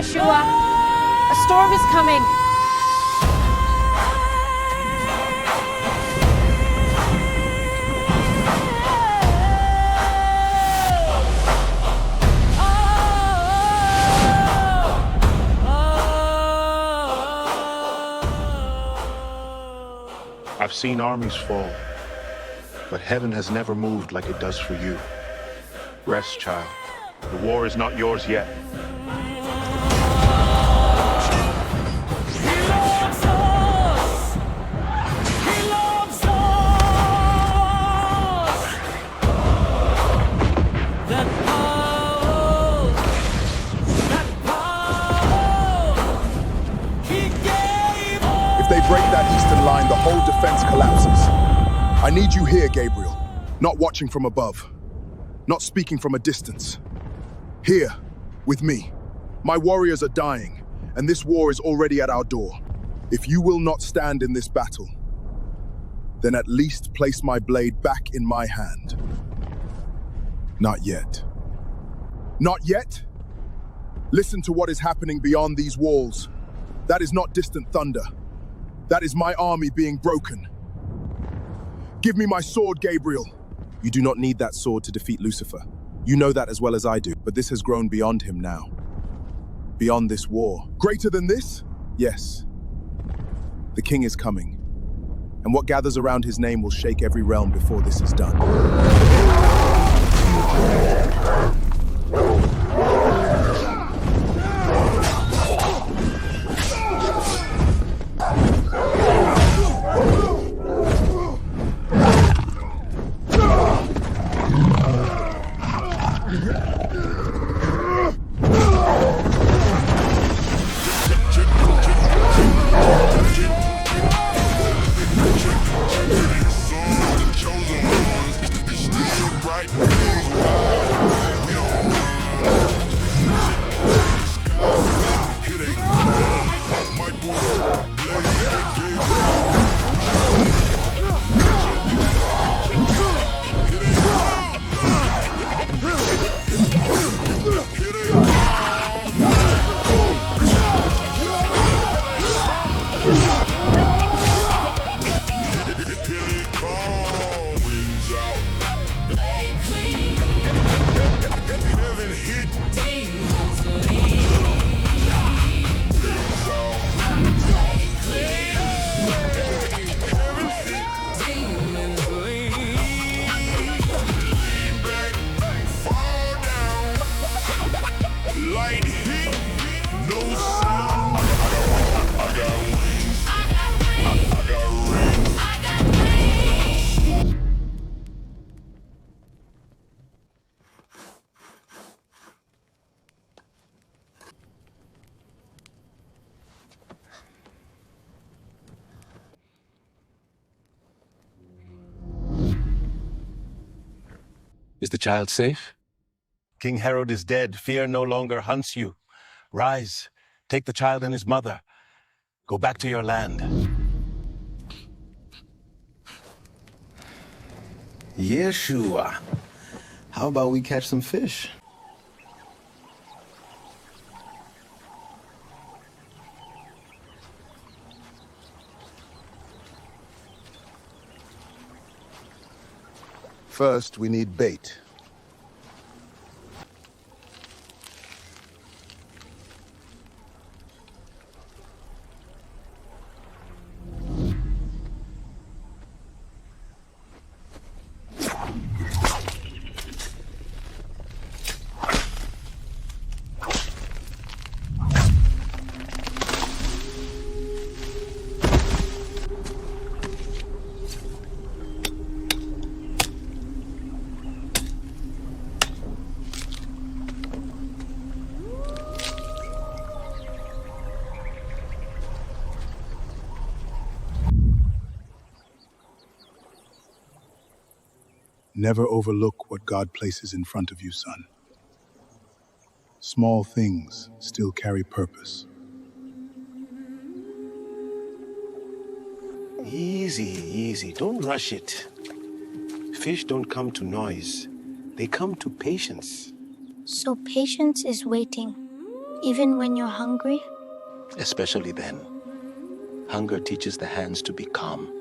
Yeshua. A storm is coming. I've seen armies fall, but heaven has never moved like it does for you. Rest, child. The war is not yours yet. If they break that eastern line, the whole defense collapses. I need you here, Gabriel. Not watching from above. Not speaking from a distance. Here, with me. My warriors are dying, and this war is already at our door. If you will not stand in this battle, then at least place my blade back in my hand. Not yet. Not yet? Listen to what is happening beyond these walls. That is not distant thunder. That is my army being broken. Give me my sword, Gabriel. You do not need that sword to defeat Lucifer. You know that as well as I do, but this has grown beyond him now. Beyond this war. Greater than this? Yes. The king is coming. And what gathers around his name will shake every realm before this is done. Is the child safe? King Herod is dead. Fear no longer hunts you. Rise, take the child and his mother. Go back to your land. Yeshua. How about we catch some fish? First, we need bait. Never overlook what God places in front of you, son. Small things still carry purpose. Easy, easy. Don't rush it. Fish don't come to noise. They come to patience. So patience is waiting. Even when you're hungry? Especially then. Hunger teaches the hands to be calm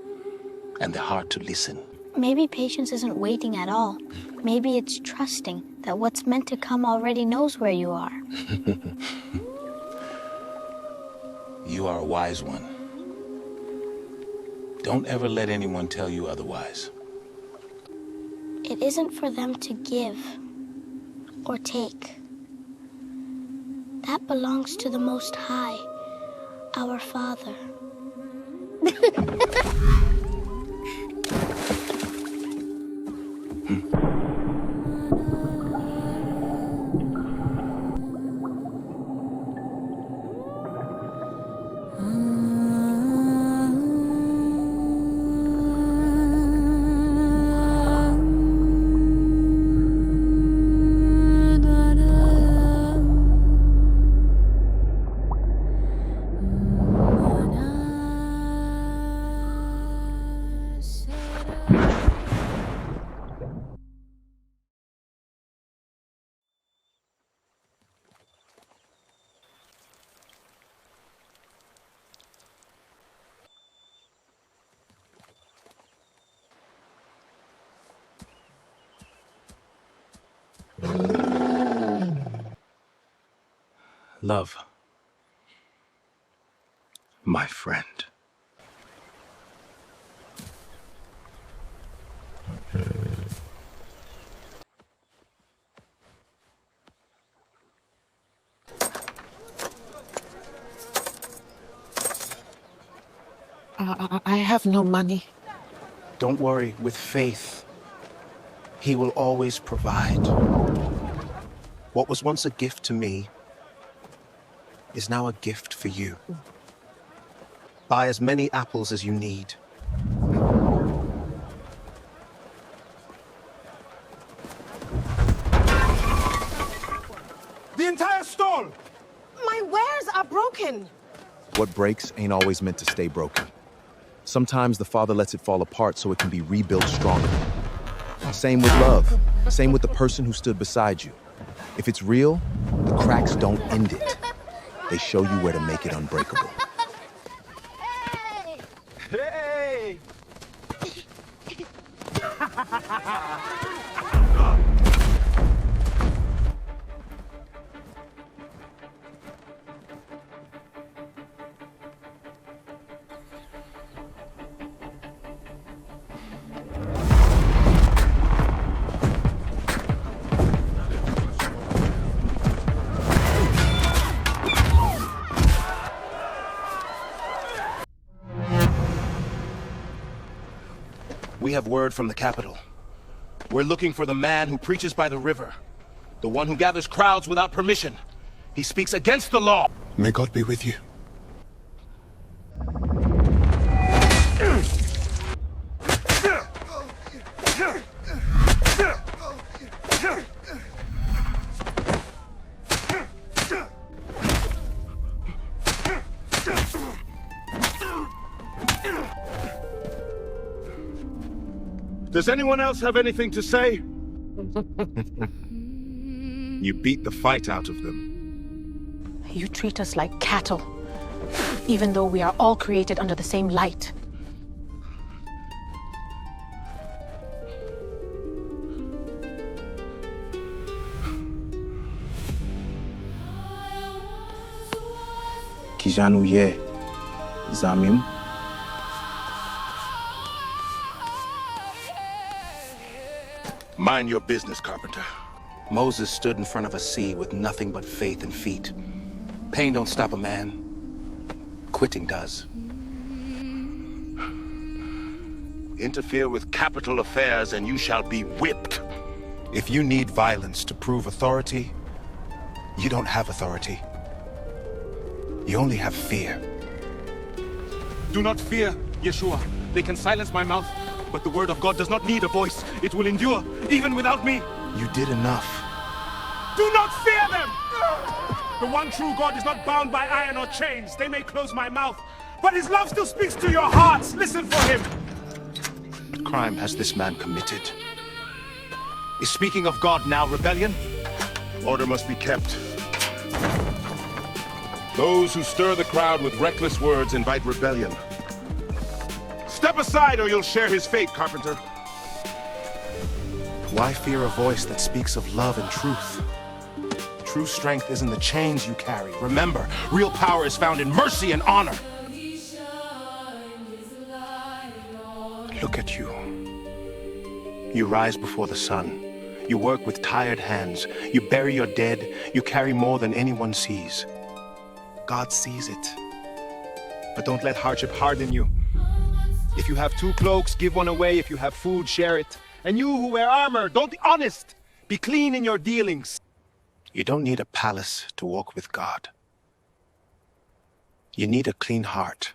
and the heart to listen. Maybe patience isn't waiting at all. Maybe it's trusting that what's meant to come already knows where you are. You are a wise one. Don't ever let anyone tell you otherwise. It isn't for them to give or take. That belongs to the Most High, our Father. Love. My friend. I have no money. Don't worry, with faith, He will always provide. What was once a gift to me is now a gift for you. Buy as many apples as you need. The entire stall! My wares are broken. What breaks ain't always meant to stay broken. Sometimes the Father lets it fall apart so it can be rebuilt stronger. Same with love. Same with the person who stood beside you. If it's real, the cracks don't end it. They show you where to make it unbreakable. Hey! We have word from the capital. We're looking for the man who preaches by the river. The one who gathers crowds without permission. He speaks against the law. May God be with you. Does anyone else have anything to say? You beat the fight out of them. You treat us like cattle, even though we are all created under the same light. Kijanu ye, Zamim. Mind your business, carpenter. Moses stood in front of a sea with nothing but faith and feet. Pain don't stop a man. Quitting does. Interfere with capital affairs and you shall be whipped. If you need violence to prove authority, you don't have authority. You only have fear. Do not fear, Yeshua. They can silence my mouth, but the word of God does not need a voice. It will endure, even without me. You did enough. Do not fear them! The one true God is not bound by iron or chains. They may close my mouth, but his love still speaks to your hearts. Listen for him. What crime has this man committed? Is speaking of God now rebellion? Order must be kept. Those who stir the crowd with reckless words invite rebellion. Step aside or you'll share his fate, Carpenter. Why fear a voice that speaks of love and truth? True strength isn't the chains you carry. Remember, real power is found in mercy and honor. Look at you. You rise before the sun. You work with tired hands. You bury your dead. You carry more than anyone sees. God sees it. But don't let hardship harden you. If you have 2 cloaks, give one away. If you have food, share it. And you who wear armor, don't be honest. Be clean in your dealings. You don't need a palace to walk with God. You need a clean heart.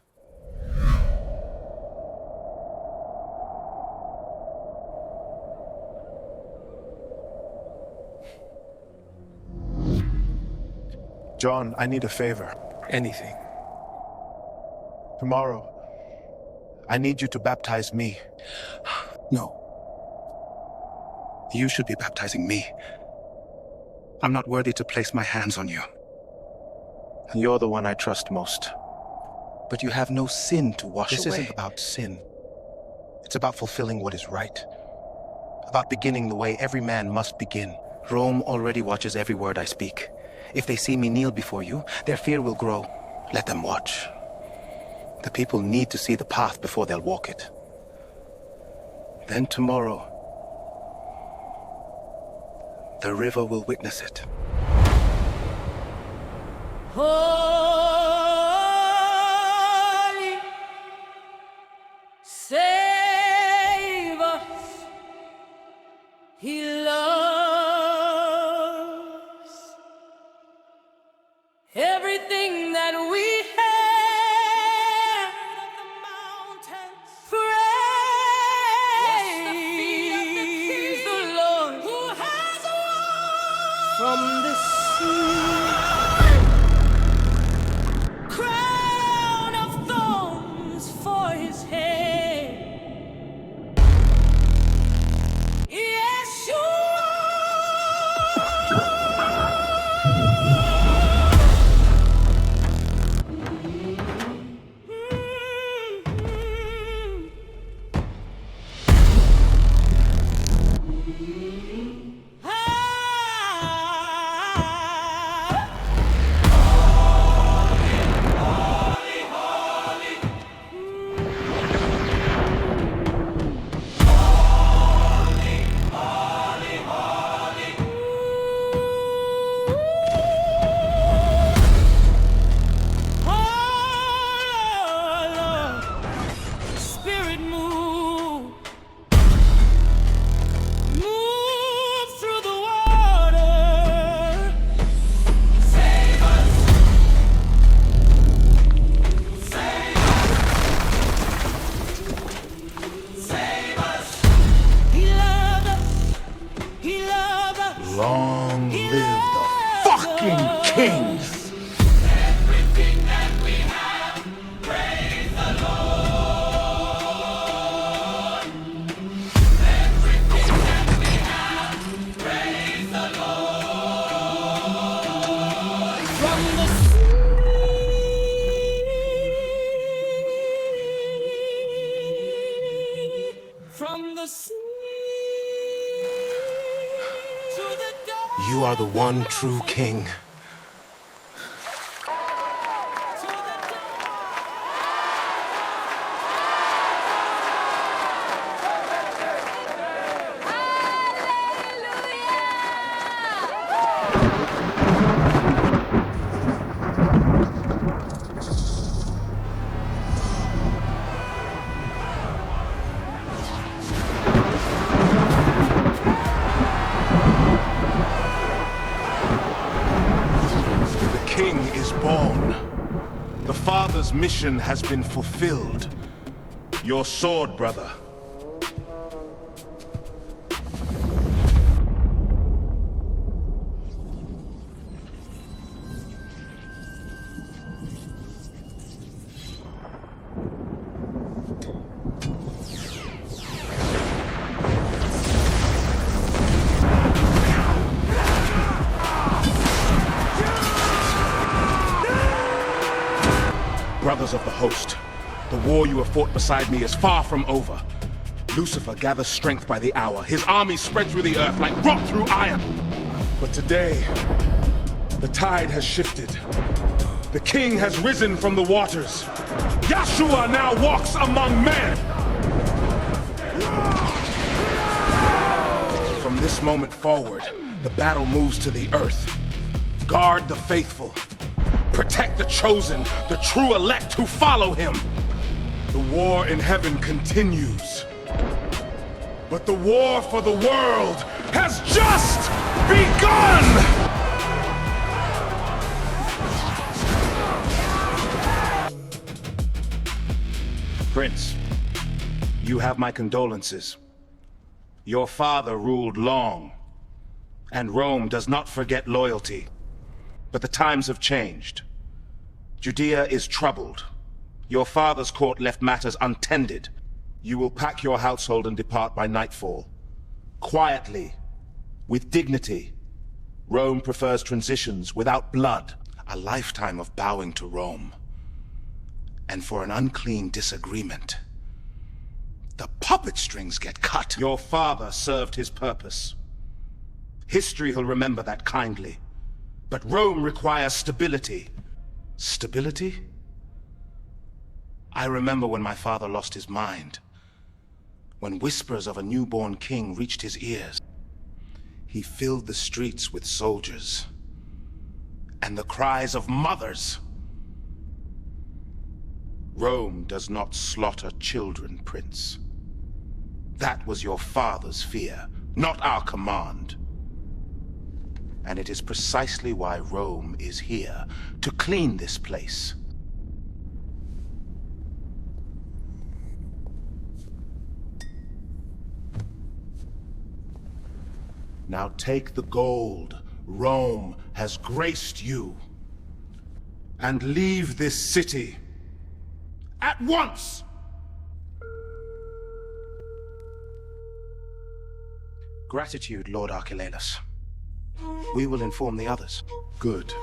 John, I need a favor. Anything. Tomorrow, I need you to baptize me. No. You should be baptizing me. I'm not worthy to place my hands on you. You're the one I trust most. But you have no sin to wash This away. isn't about sin. It's about fulfilling what is right. About beginning the way every man must begin. Rome already watches every word I speak. If they see me kneel before you, their fear will grow. Let them watch. The people need to see the path before they'll walk it. Then tomorrow, the river will witness it. Holy, save us. He loves everything that we have. Praise the Lord who has won from the sea. Crown of thorns for his head. Yeshua. Spirit move. Move through the water. Save us. Save us. Save us. He loved us. He loved us. Long live the fucking kings! Everything that we have, praise the Lord. Everything that we have, praise the Lord. From the sea, from the sea to the dawn. You are the one true king. The king is born. The father's mission has been fulfilled. Your sword, brother. brothers of the host. The war you have fought beside me is far from over. Lucifer gathers strength by the hour. His armies spread through the earth like rock through iron. But today, the tide has shifted. The king has risen from the waters. Yeshua now walks among men. From this moment forward, the battle moves to the earth. Guard the faithful. Protect the chosen, the true elect who follow him. The war in heaven continues. But the war for the world has just begun! Prince, you have my condolences. Your father ruled long, and Rome does not forget loyalty. But the times have changed. Judea is troubled. Your father's court left matters untended. You will pack your household and depart by nightfall. Quietly, with dignity. Rome prefers transitions without blood. A lifetime of bowing to Rome. And for an unclean disagreement, the puppet strings get cut. Your father served his purpose. History will remember that kindly. But Rome requires stability. Stability? I remember when my father lost his mind. When whispers of a newborn king reached his ears. He filled the streets with soldiers. And the cries of mothers. Rome does not slaughter children, Prince. That was your father's fear, not our command. And it is precisely why Rome is here, to clean this place. Now take the gold Rome has graced you, and leave this city. At once! Gratitude, Lord Archelaus. We will inform the others. Good.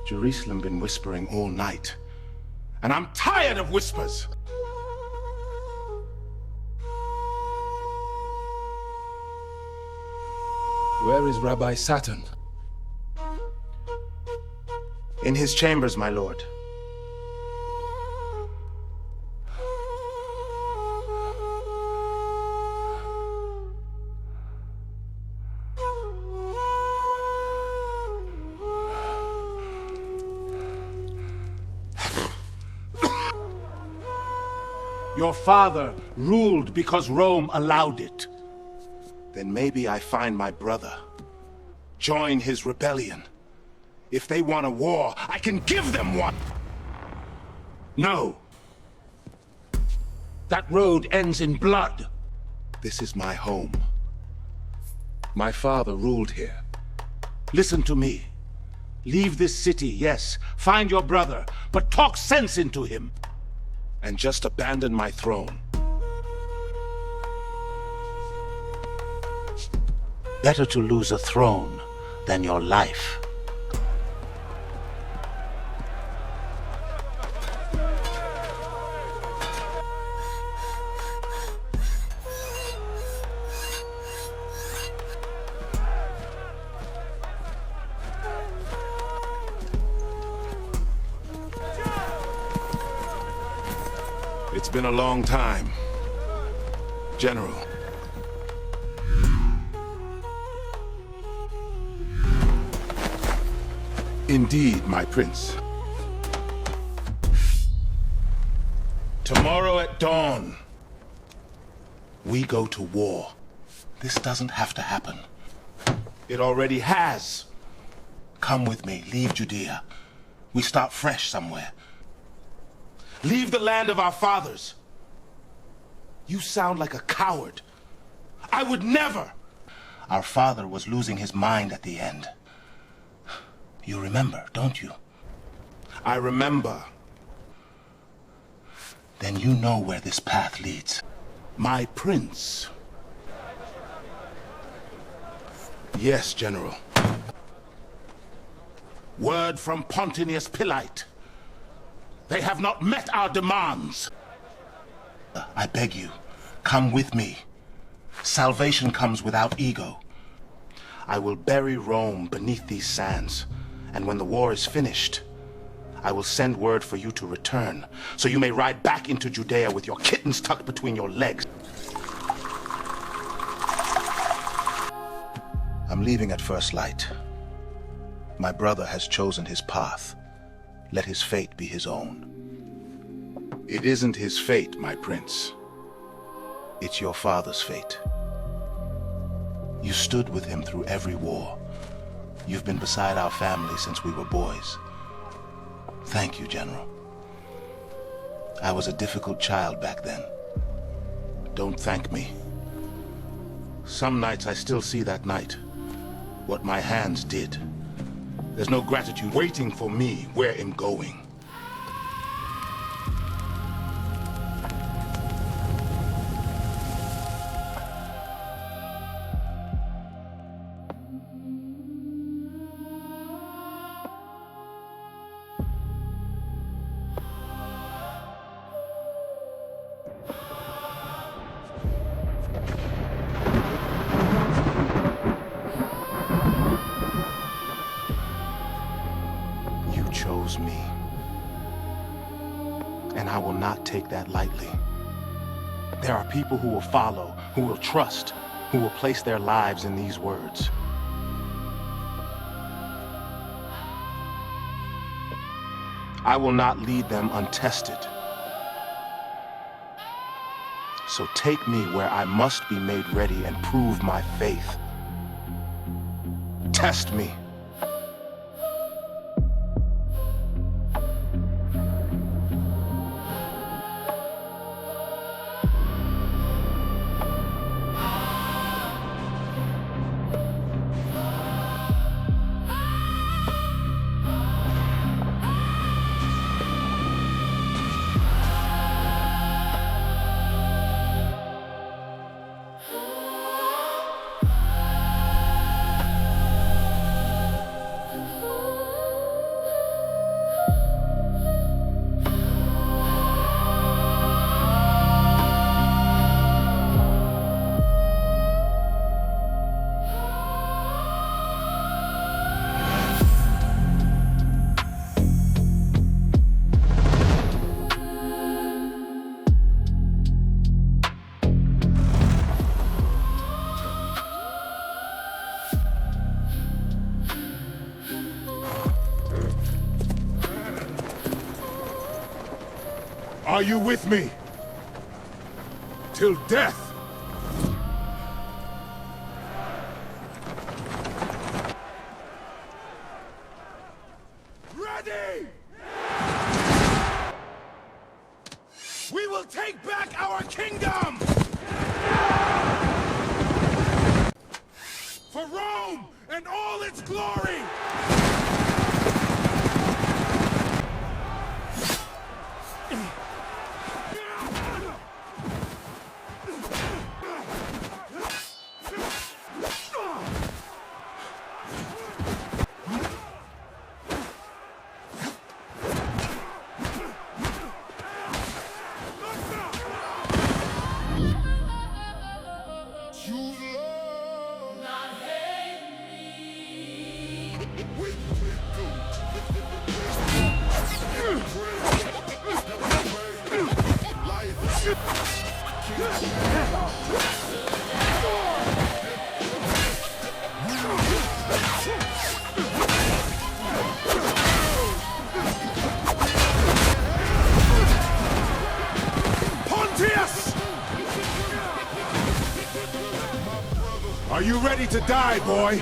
Jerusalem been whispering all night. And I'm tired of whispers! Where is Rabbi Satan? In his chambers, my lord. Your father ruled because Rome allowed it. Then maybe I find my brother. Join his rebellion. If they want a war, I can give them one! No. That road ends in blood. This is my home. My father ruled here. Listen to me. Leave this city, yes. Find your brother, but talk sense into him. And just abandon my throne. Better to lose a throne than your life. It's been a long time, General. Indeed, my prince. Tomorrow at dawn, we go to war. This doesn't have to happen. It already has. Come with me, leave Judea. We start fresh somewhere. Leave the land of our fathers. You sound like a coward. I would never. Our father was losing his mind at the end. You remember, don't you? I remember. Then you know where this path leads. My prince. Yes, General. Word from Pontius Pilate. They have not met our demands. I beg you, come with me. Salvation comes without ego. I will bury Rome beneath these sands, and when the war is finished, I will send word for you to return, so you may ride back into Judea with your kittens tucked between your legs. I'm leaving at first light. My brother has chosen his path. Let his fate be his own. It isn't his fate, my prince. It's your father's fate. You stood with him through every war. You've been beside our family since we were boys. Thank you, General. I was a difficult child back then. Don't thank me. Some nights I still see that night, what my hands did. There's no gratitude waiting for me where I'm going. Chose me. And I will not take that lightly. There are people who will follow, who will trust, who will place their lives in these words. I will not lead them untested. So take me where I must be made ready and prove my faith. Test me. Are you with me? Till death! Ready! We will take back our kingdom! For Rome and all its glory! Are you ready to die, boy?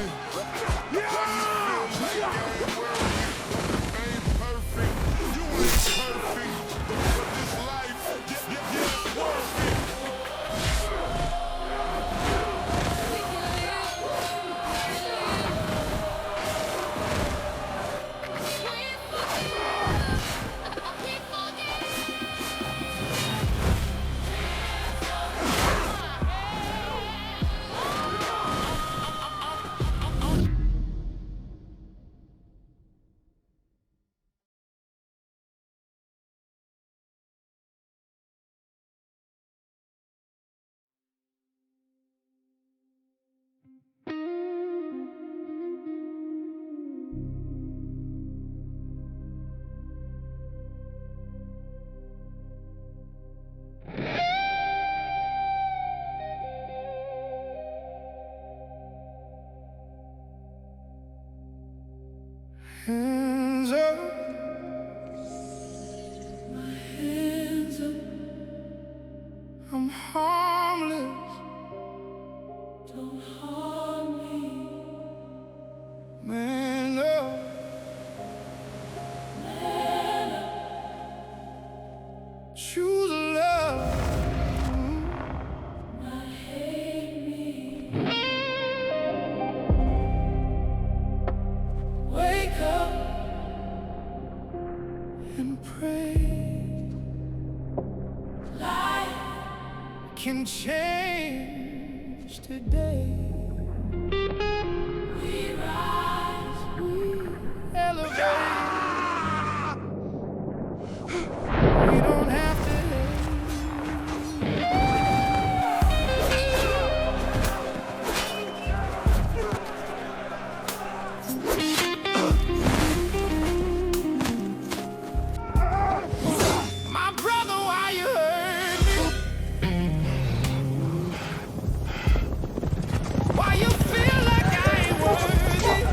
Hands up. My hands up. I'm harmless. Don't harm me. Man up. Man up. Choose love. Not hate me. Wake up and pray. Life can change today. We rise, we elevate. We don't have to My brother, why you hurt me? Why you feel like I ain't worthy?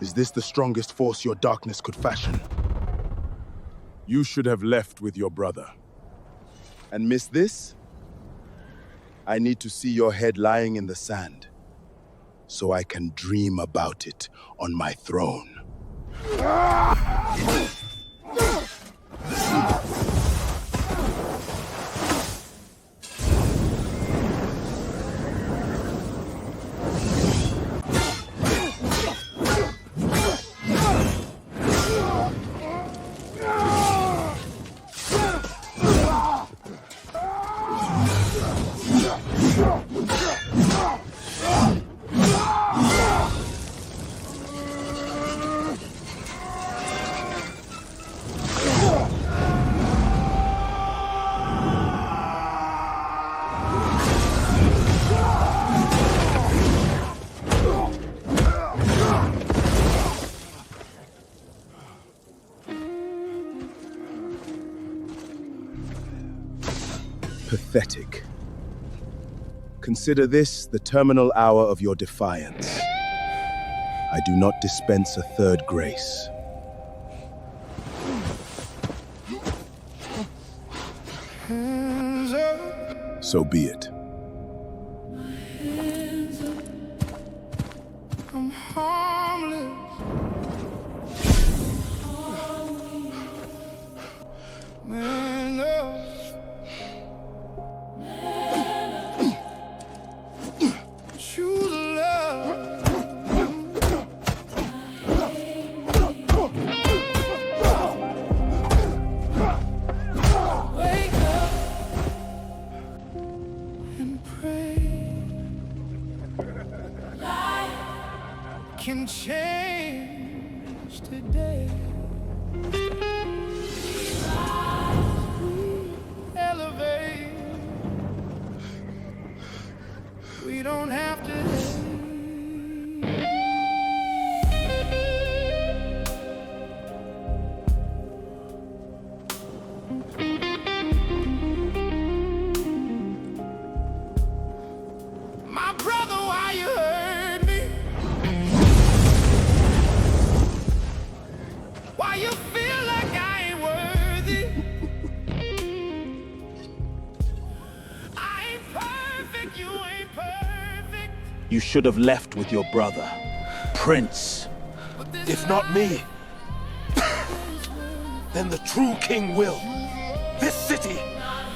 Is this the strongest force your darkness could fashion? You should have left with your brother. And miss this? I need to see your head lying in the sand, so I can dream about it on my throne. Pathetic. Consider this the terminal hour of your defiance. I do not dispense a third grace. Hands up. So be it. Hands up. I'm harmless. Man up. Choose love. Wake up and pray. Life can change today. Elevate. We don't have to. My brother, why you hurt me? Why you feel like I ain't worthy? I ain't perfect, you ain't perfect. You should have left with your brother, Prince. If not me, then the true king will. This city,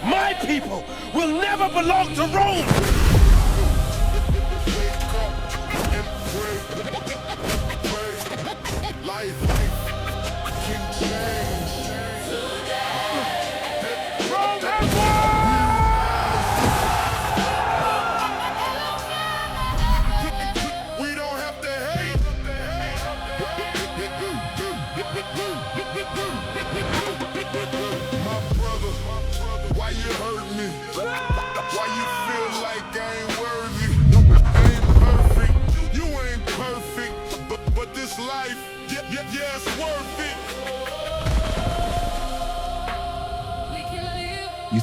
my people, will never belong to Rome! My brother, why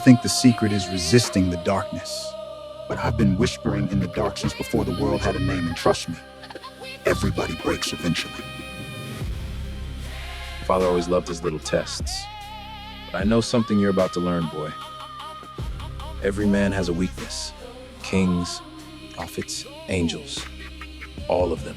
think the secret is resisting the darkness. But I've been whispering in the dark since before the world had a name, and trust me, everybody breaks eventually. Father always loved his little tests. But I know something you're about to learn, boy. Every man has a weakness. Kings, prophets, angels. All of them.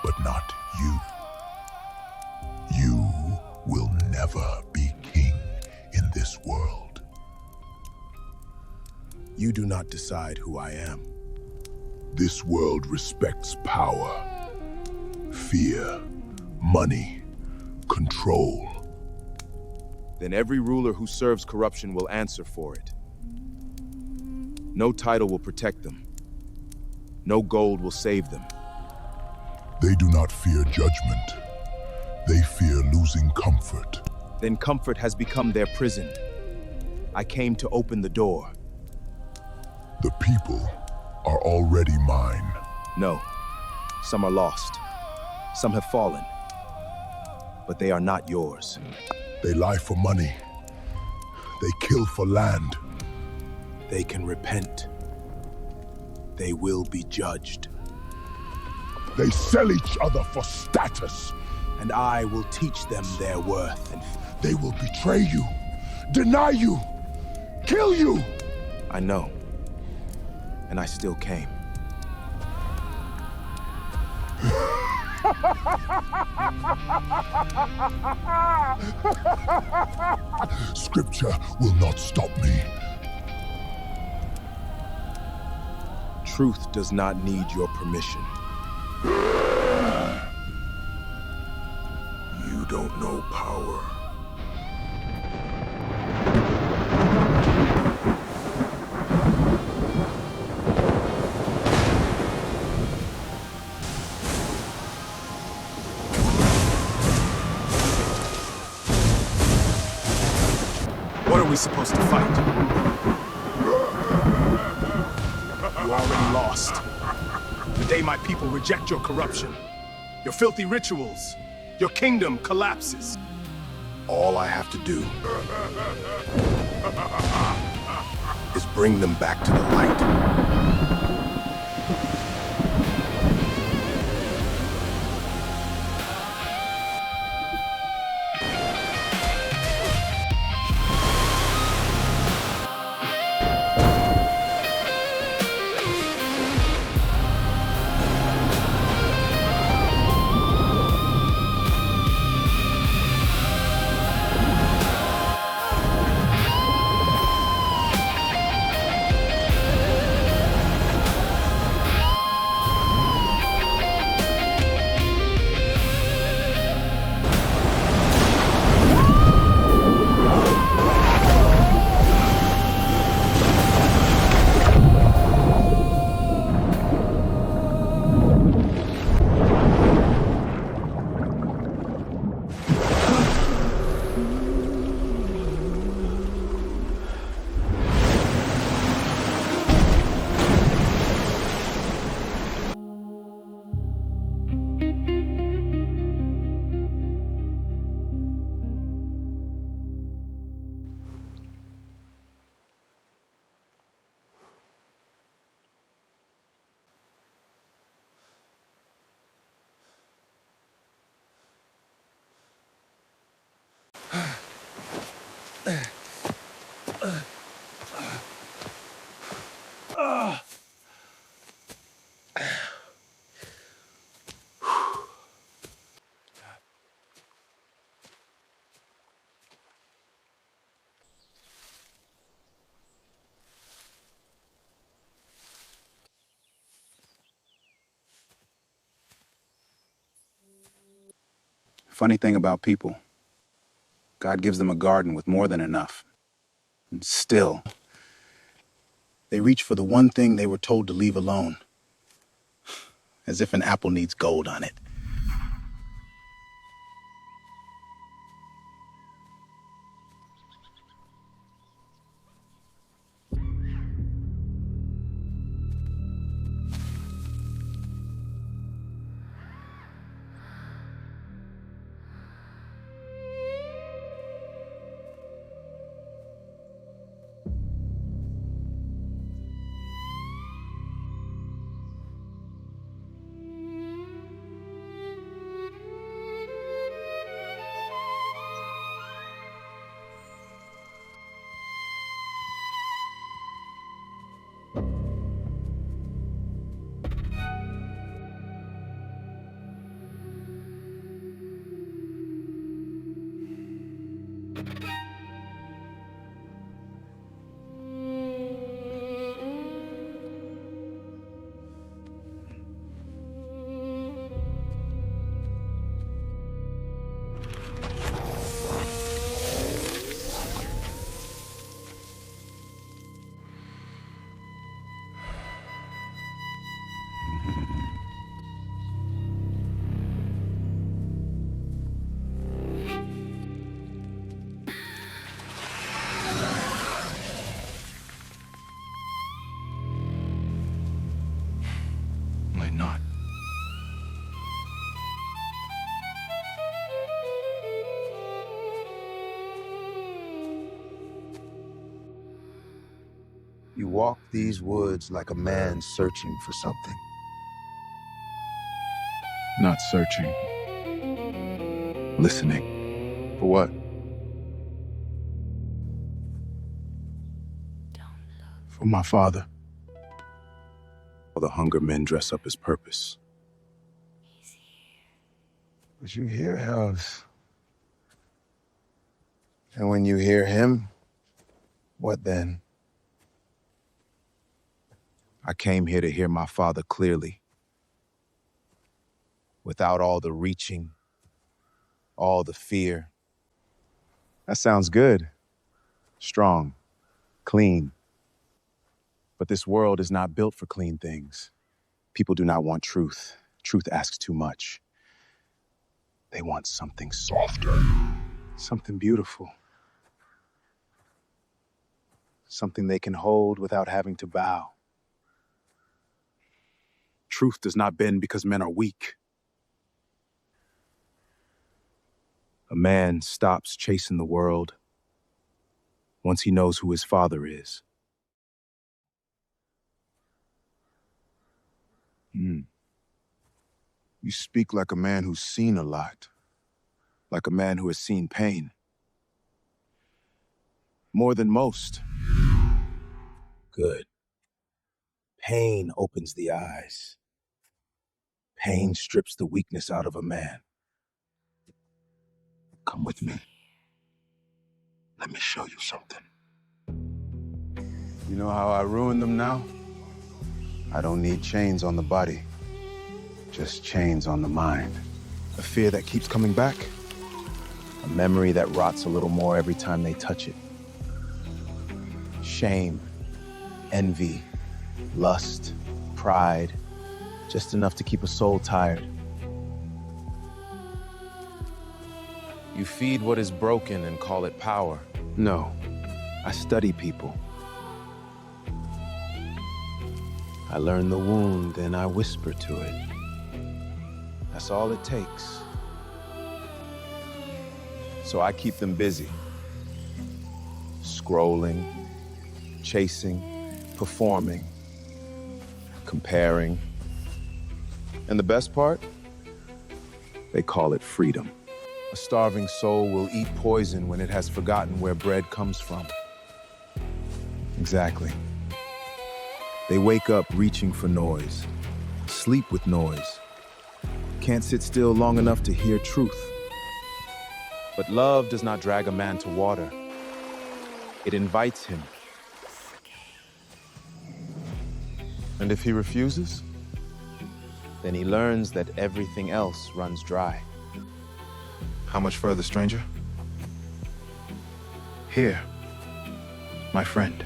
But not you. You will never be king in this world. You do not decide who I am. This world respects power, fear, money, control. Then every ruler who serves corruption will answer for it. No title will protect them. No gold will save them. They do not fear judgment. They fear losing comfort. Then comfort has become their prison. I came to open the door. The people are already mine. No, some are lost. Some have fallen. But they are not yours. They lie for money. They kill for land. They can repent. They will be judged. They sell each other for status. And I will teach them their worth. And they will betray you, deny you, kill you. I know. And I still came. Scripture will not stop me. Truth does not need your permission. You don't know power. What are we supposed to fight? You already lost. The day my people reject your corruption, your filthy rituals, your kingdom collapses. All I have to do is bring them back to the light. Funny thing about people, God gives them a garden with more than enough. And still, they reach for the one thing they were told to leave alone, as if an apple needs gold on it. Why not? You walk these woods like a man searching for something. Not searching. Listening. For what? For my father. All the hunger men dress up as purpose. But you hear House. And when you hear him, what then? I came here to hear my father clearly. Without all the reaching, all the fear. That sounds good. Strong. Clean. But this world is not built for clean things. People do not want truth. Truth asks too much. They want something softer. Something beautiful. Something they can hold without having to bow. Truth does not bend because men are weak. A man stops chasing the world once he knows who his father is. You speak like a man who's seen a lot. Like a man who has seen pain. More than most. Good. Pain opens the eyes. Pain strips the weakness out of a man. Come with me. Let me show you something. You know how I ruin them now? I don't need chains on the body. Just chains on the mind. A fear that keeps coming back. A memory that rots a little more every time they touch it. Shame, envy, lust, pride. Just enough to keep a soul tired. You feed what is broken and call it power. No, I study people. I learn the wound, then I whisper to it. That's all it takes. So I keep them busy. Scrolling, chasing, performing, comparing. And the best part? They call it freedom. A starving soul will eat poison when it has forgotten where bread comes from. Exactly. They wake up reaching for noise, sleep with noise, can't sit still long enough to hear truth. But love does not drag a man to water. It invites him. And if he refuses, then he learns that everything else runs dry. How much further, stranger? Here, my friend.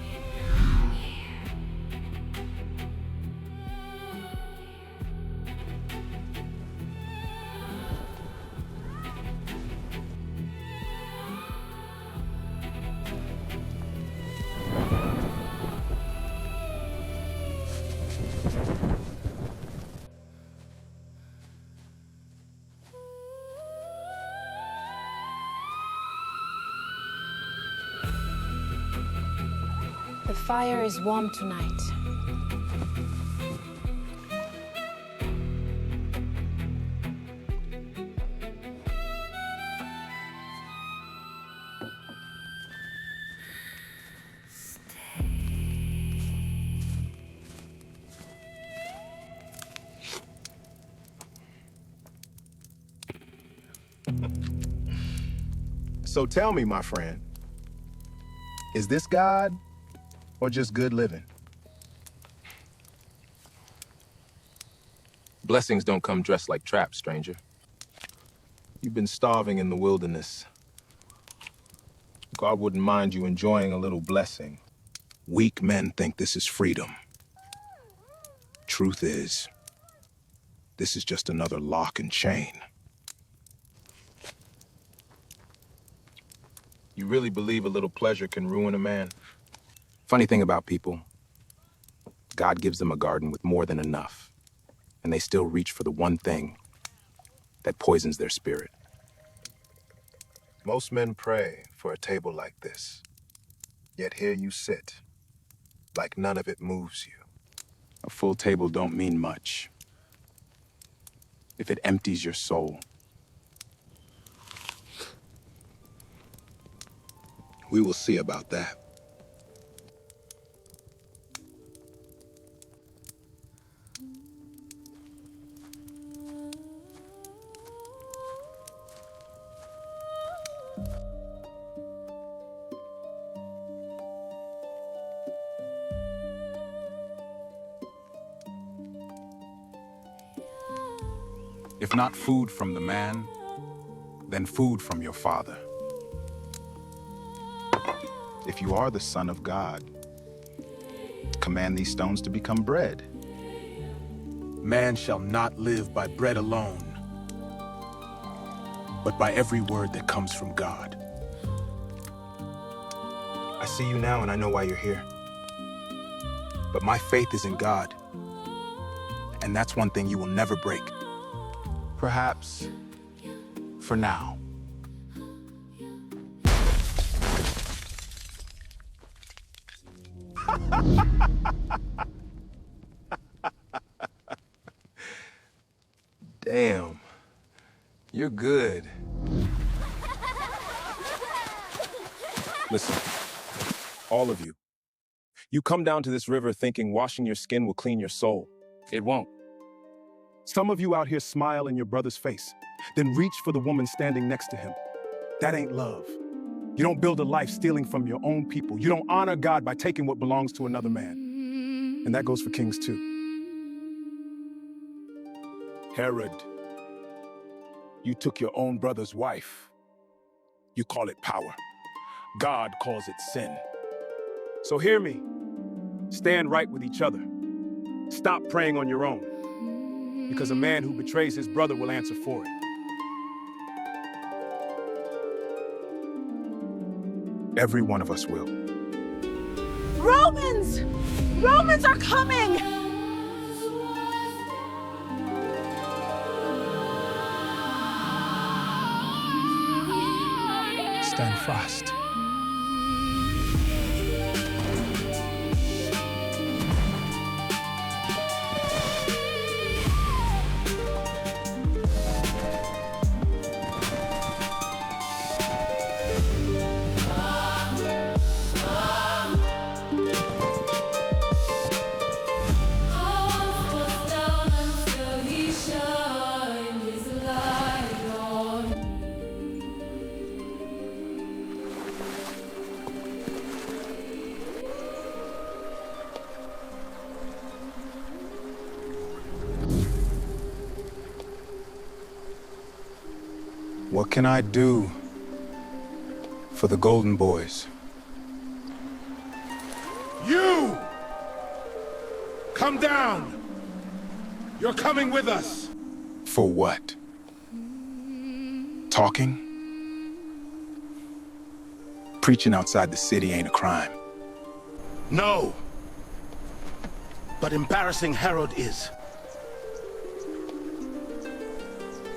The fire is warm tonight. So tell me, my friend, is this God or just good living? Blessings don't come dressed like traps, stranger. You've been starving in the wilderness. God wouldn't mind you enjoying a little blessing. Weak men think this is freedom. Truth is, this is just another lock and chain. You really believe a little pleasure can ruin a man? Funny thing about people, God gives them a garden with more than enough, and they still reach for the one thing that poisons their spirit. Most men pray for a table like this, yet here you sit, like none of it moves you. A full table don't mean much if it empties your soul. We will see about that. If not food from the man, then food from your father. If you are the Son of God, command these stones to become bread. Man shall not live by bread alone, but by every word that comes from God. I see you now and I know why you're here. But my faith is in God, and that's one thing you will never break. Perhaps, for now. You're good. Listen, all of you. You come down to this river thinking washing your skin will clean your soul. It won't. Some of you out here smile in your brother's face, then reach for the woman standing next to him. That ain't love. You don't build a life stealing from your own people. You don't honor God by taking what belongs to another man. And that goes for kings too. Herod, you took your own brother's wife. You call it power. God calls it sin. So hear me. Stand right with each other. Stop preying on your own. Because a man who betrays his brother will answer for it. Every one of us will. Romans! Romans are coming! Stand fast. What can I do for the Golden Boys? You! Come down! You're coming with us! For what? Talking? Preaching outside the city ain't a crime. No! But embarrassing Herod is.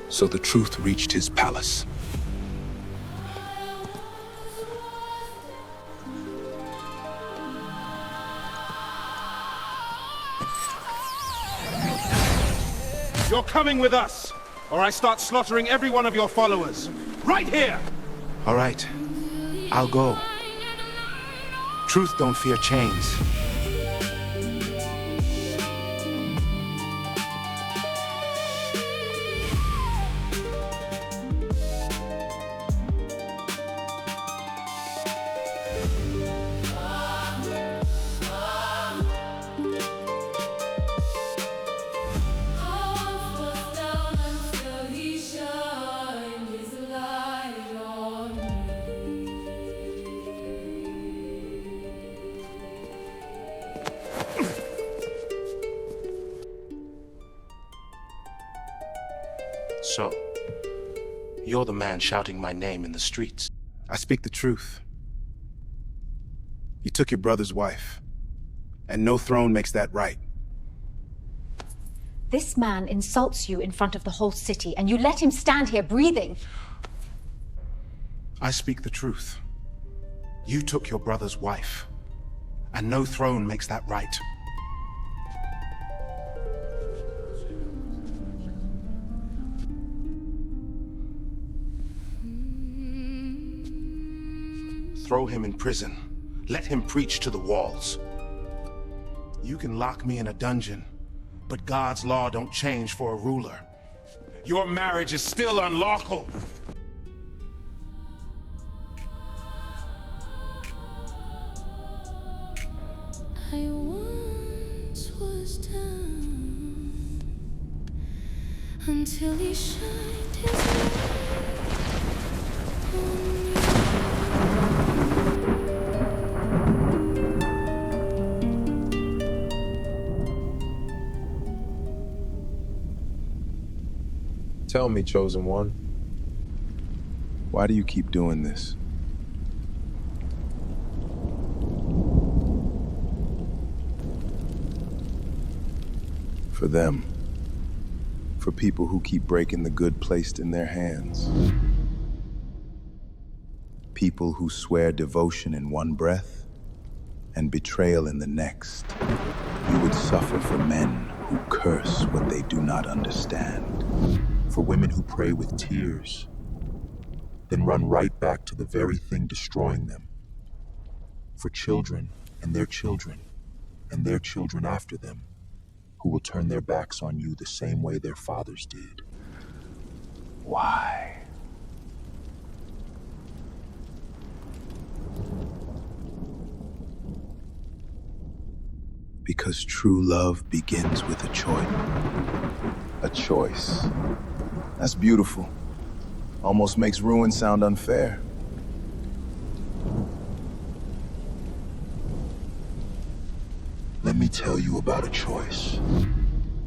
So the truth reached his palace. You're coming with us, or I start slaughtering every one of your followers. Right here! All right, I'll go. Truth don't fear chains. So, you're the man shouting my name in the streets. I speak the truth. You took your brother's wife, and no throne makes that right. This man insults you in front of the whole city, and you let him stand here breathing. I speak the truth. You took your brother's wife, and no throne makes that right. Throw him in prison. Let him preach to the walls. You can lock me in a dungeon, but God's law don't change for a ruler. Your marriage is still unlawful. I once was down until he shined his light on me. Tell me, Chosen One. Why do you keep doing this? For them. For people who keep breaking the good placed in their hands. People who swear devotion in one breath and betrayal in the next. You would suffer for men who curse what they do not understand. for women who pray with tears, then run right back to the very thing destroying them, for children and their children and their children after them, who will turn their backs on you the same way their fathers did. Why? Because true love begins with a choice. A choice. That's beautiful. Almost makes ruin sound unfair. Let me tell you about a choice.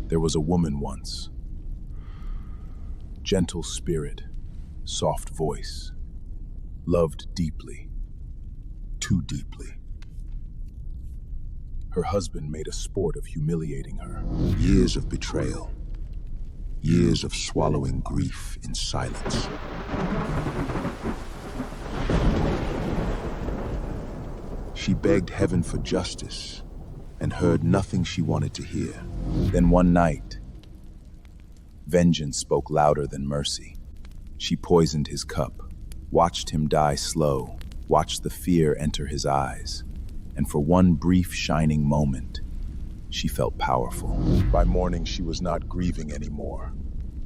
There was a woman once. Gentle spirit, soft voice, loved deeply, too deeply. Her husband made a sport of humiliating her. Years of betrayal. Years of swallowing grief in silence. She begged heaven for justice and heard nothing she wanted to hear. Then one night, vengeance spoke louder than mercy. She poisoned his cup, watched him die slow, watched the fear enter his eyes, and for one brief shining moment, she felt powerful. By morning, she was not grieving anymore.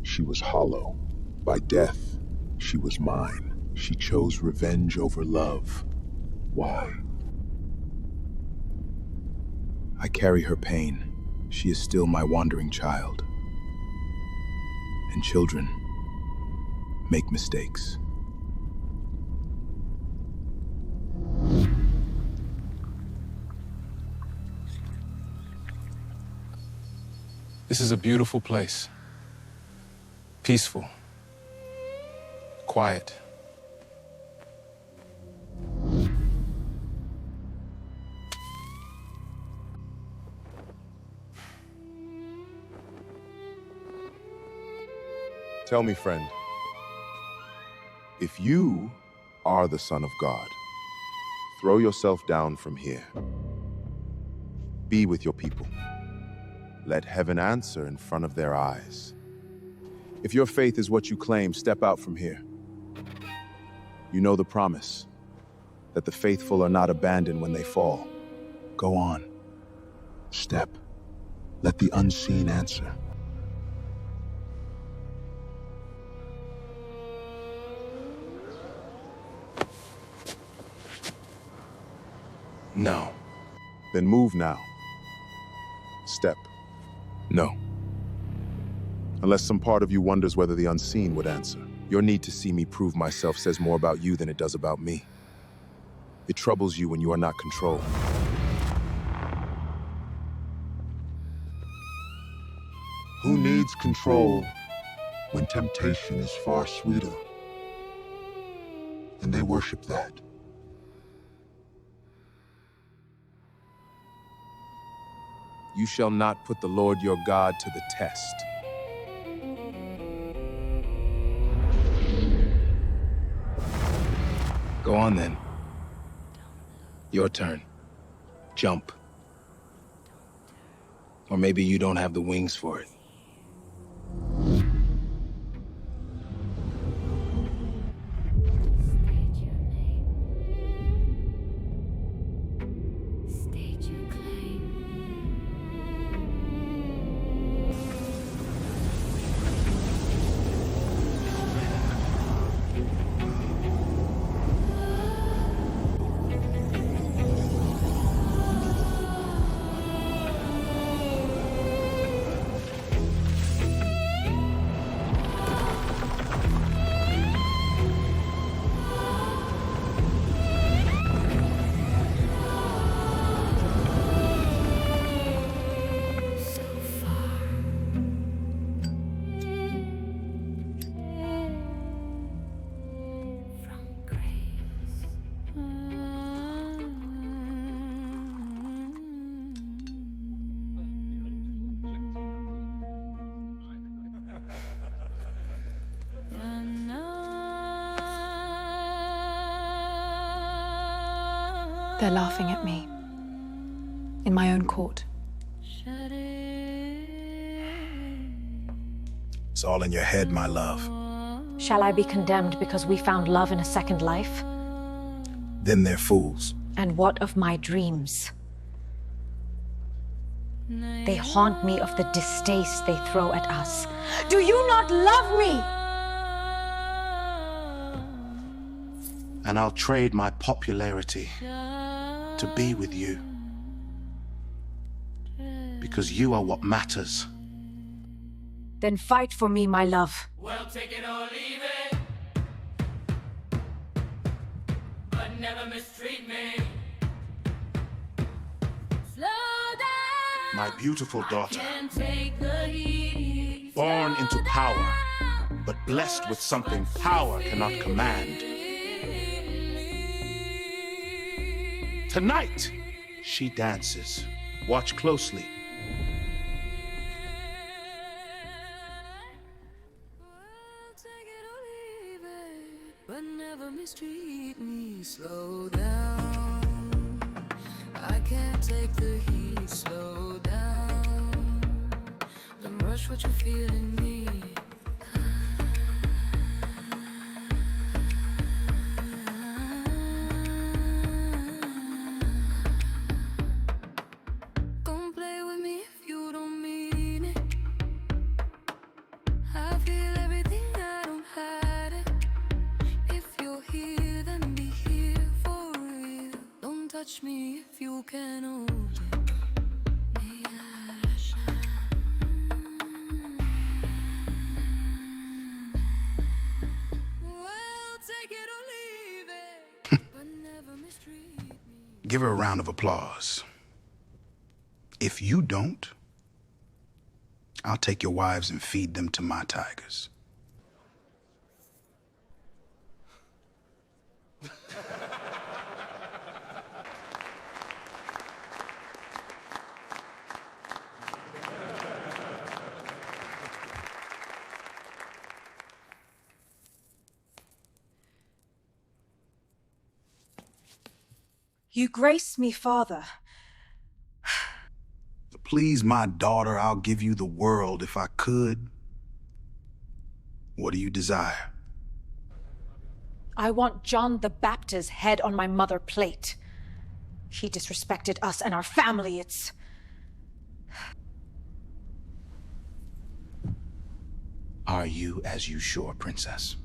She was hollow. By death, she was mine. She chose revenge over love. Why? I carry her pain. She is still my wandering child. And children make mistakes. This is a beautiful place. Peaceful. Quiet. Tell me, friend, if you are the Son of God, throw yourself down from here. Be with your people. Let heaven answer in front of their eyes. If your faith is what you claim, step out from here. You know the promise, that the faithful are not abandoned when they fall. Go on. Step. Let the unseen answer. No. Then move now. Step. No. Unless some part of you wonders whether the unseen would answer. Your need to see me prove myself says more about you than it does about me. It troubles you when you are not controlled. Who needs control when temptation is far sweeter? And they worship that. You shall not put the Lord your God to the test. Go on then. Your turn. Jump. Or maybe you don't have the wings for it. They're laughing at me. In my own court. It's all in your head, my love. Shall I be condemned because we found love in a second life? Then they're fools. And what of my dreams? They haunt me of the distaste they throw at us. Do you not love me? And I'll trade my popularity to be with you. Because you are what matters. Then fight for me, my love. Well, take it or leave it, but never mistreat me. Slow down. My beautiful daughter, Can't take the heat. born into power, but blessed with something power cannot command. Tonight, she dances. Watch closely. But never mistreat me. Slow down. I can't take the heat. Slow down. Don't rush what you feel in me. Don't play with me if you don't mean it. I feel everything, I don't hide it. If you're here, then be here for real. Don't touch me if you can hold it. Well, take it or leave it, but never mistreat me. Give her a round of applause. If you don't, I'll take your wives and feed them to my tigers. You grace me, Father. To please my daughter, I'll give you the world if I could. What do you desire? I want John the Baptist's head on my mother plate. He disrespected us and our family. It's... Are you as you sure, princess?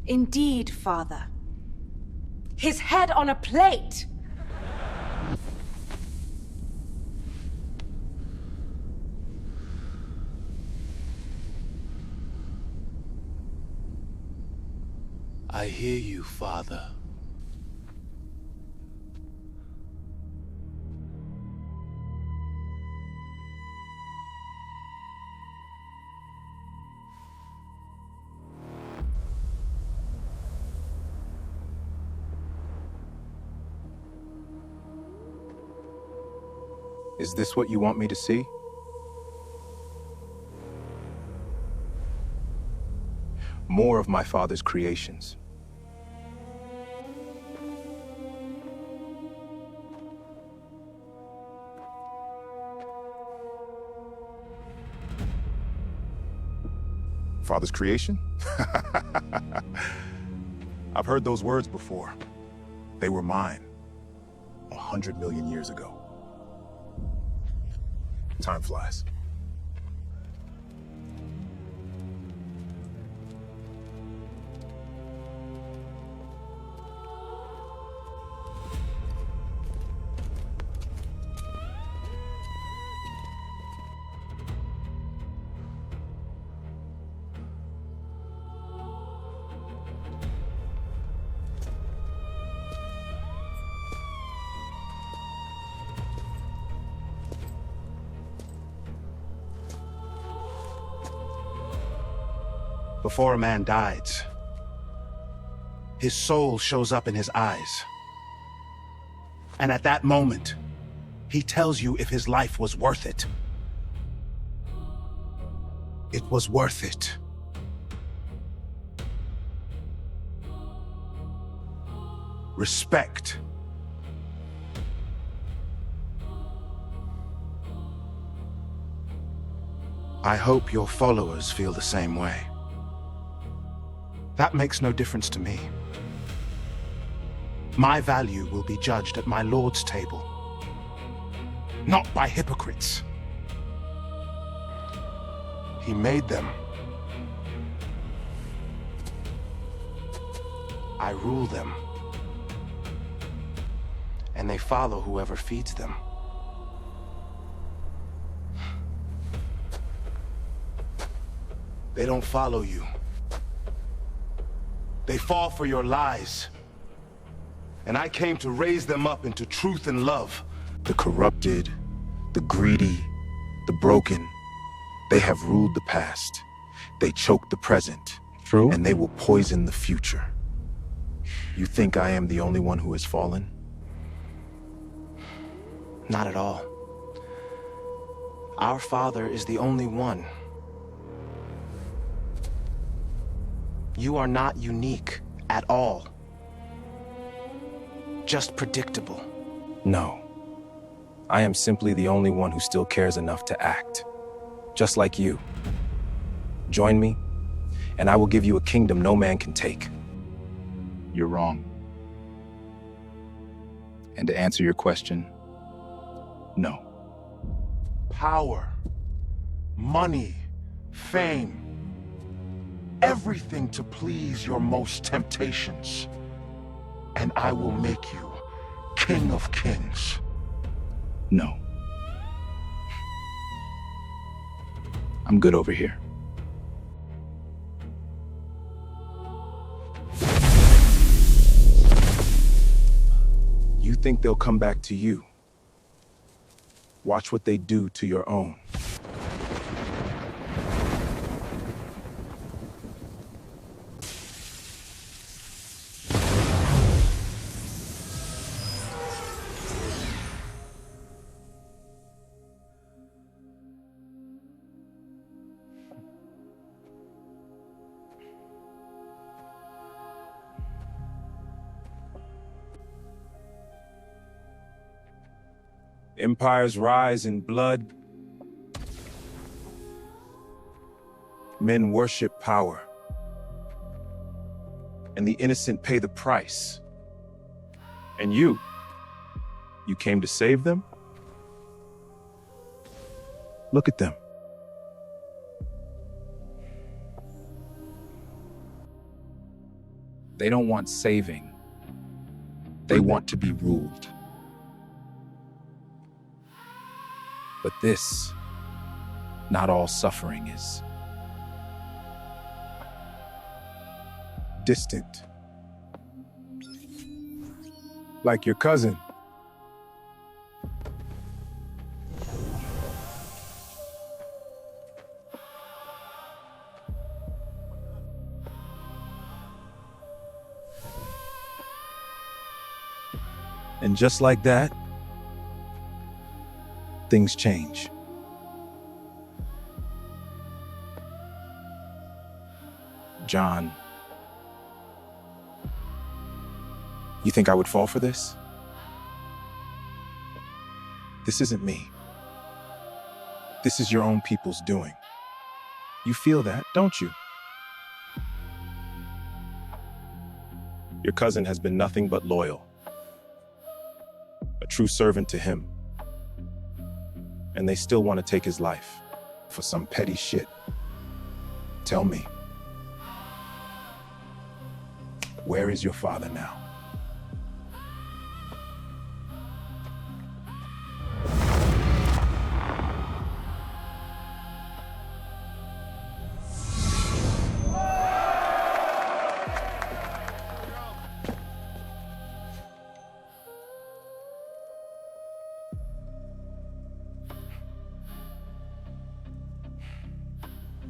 Indeed, Father. His head on a plate! I hear you, Father. Is this what you want me to see? More of my father's creations. Father's creation? I've heard those words before. They were mine 100 million years ago. Time flies. Before a man dies, his soul shows up in his eyes. And at that moment, he tells you if his life was worth it. It was worth it. Respect. I hope your followers feel the same way. That makes no difference to me. My value will be judged at my Lord's table, not by hypocrites. He made them. I rule them. And they follow whoever feeds them. They don't follow you. They fall for your lies. And I came to raise them up into truth and love. The corrupted, the greedy, the broken, they have ruled the past. They choke the present. True. And they will poison the future. You think I am the only one who has fallen? Not at all. Our Father is the only one. You are not unique at all. Just predictable. No. I am simply the only one who still cares enough to act. Just like you. Join me, and I will give you a kingdom no man can take. You're wrong. And to answer your question, no. Power, money, fame, everything to please your most temptations. And I will make you King of Kings. No. I'm good over here. You think they'll come back to you. Watch what they do to your own. Empires rise in blood. Men worship power. And the innocent pay the price. And you came to save them? Look at them. They don't want saving. They want to be ruled. But this, not all suffering is. Distant. Like your cousin. And just like that, things change. John, you think I would fall for this? This isn't me. This is your own people's doing. You feel that, don't you? Your cousin has been nothing but loyal. A true servant to him. And they still want to take his life for some petty shit. Tell me, where is your father now?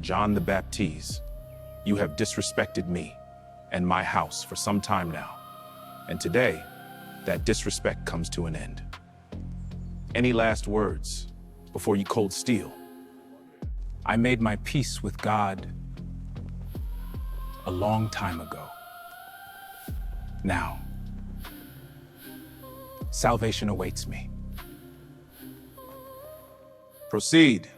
John the Baptist, you have disrespected me and my house for some time now. And today, that disrespect comes to an end. Any last words before you cold steel? I made my peace with God a long time ago. Now, salvation awaits me. Proceed.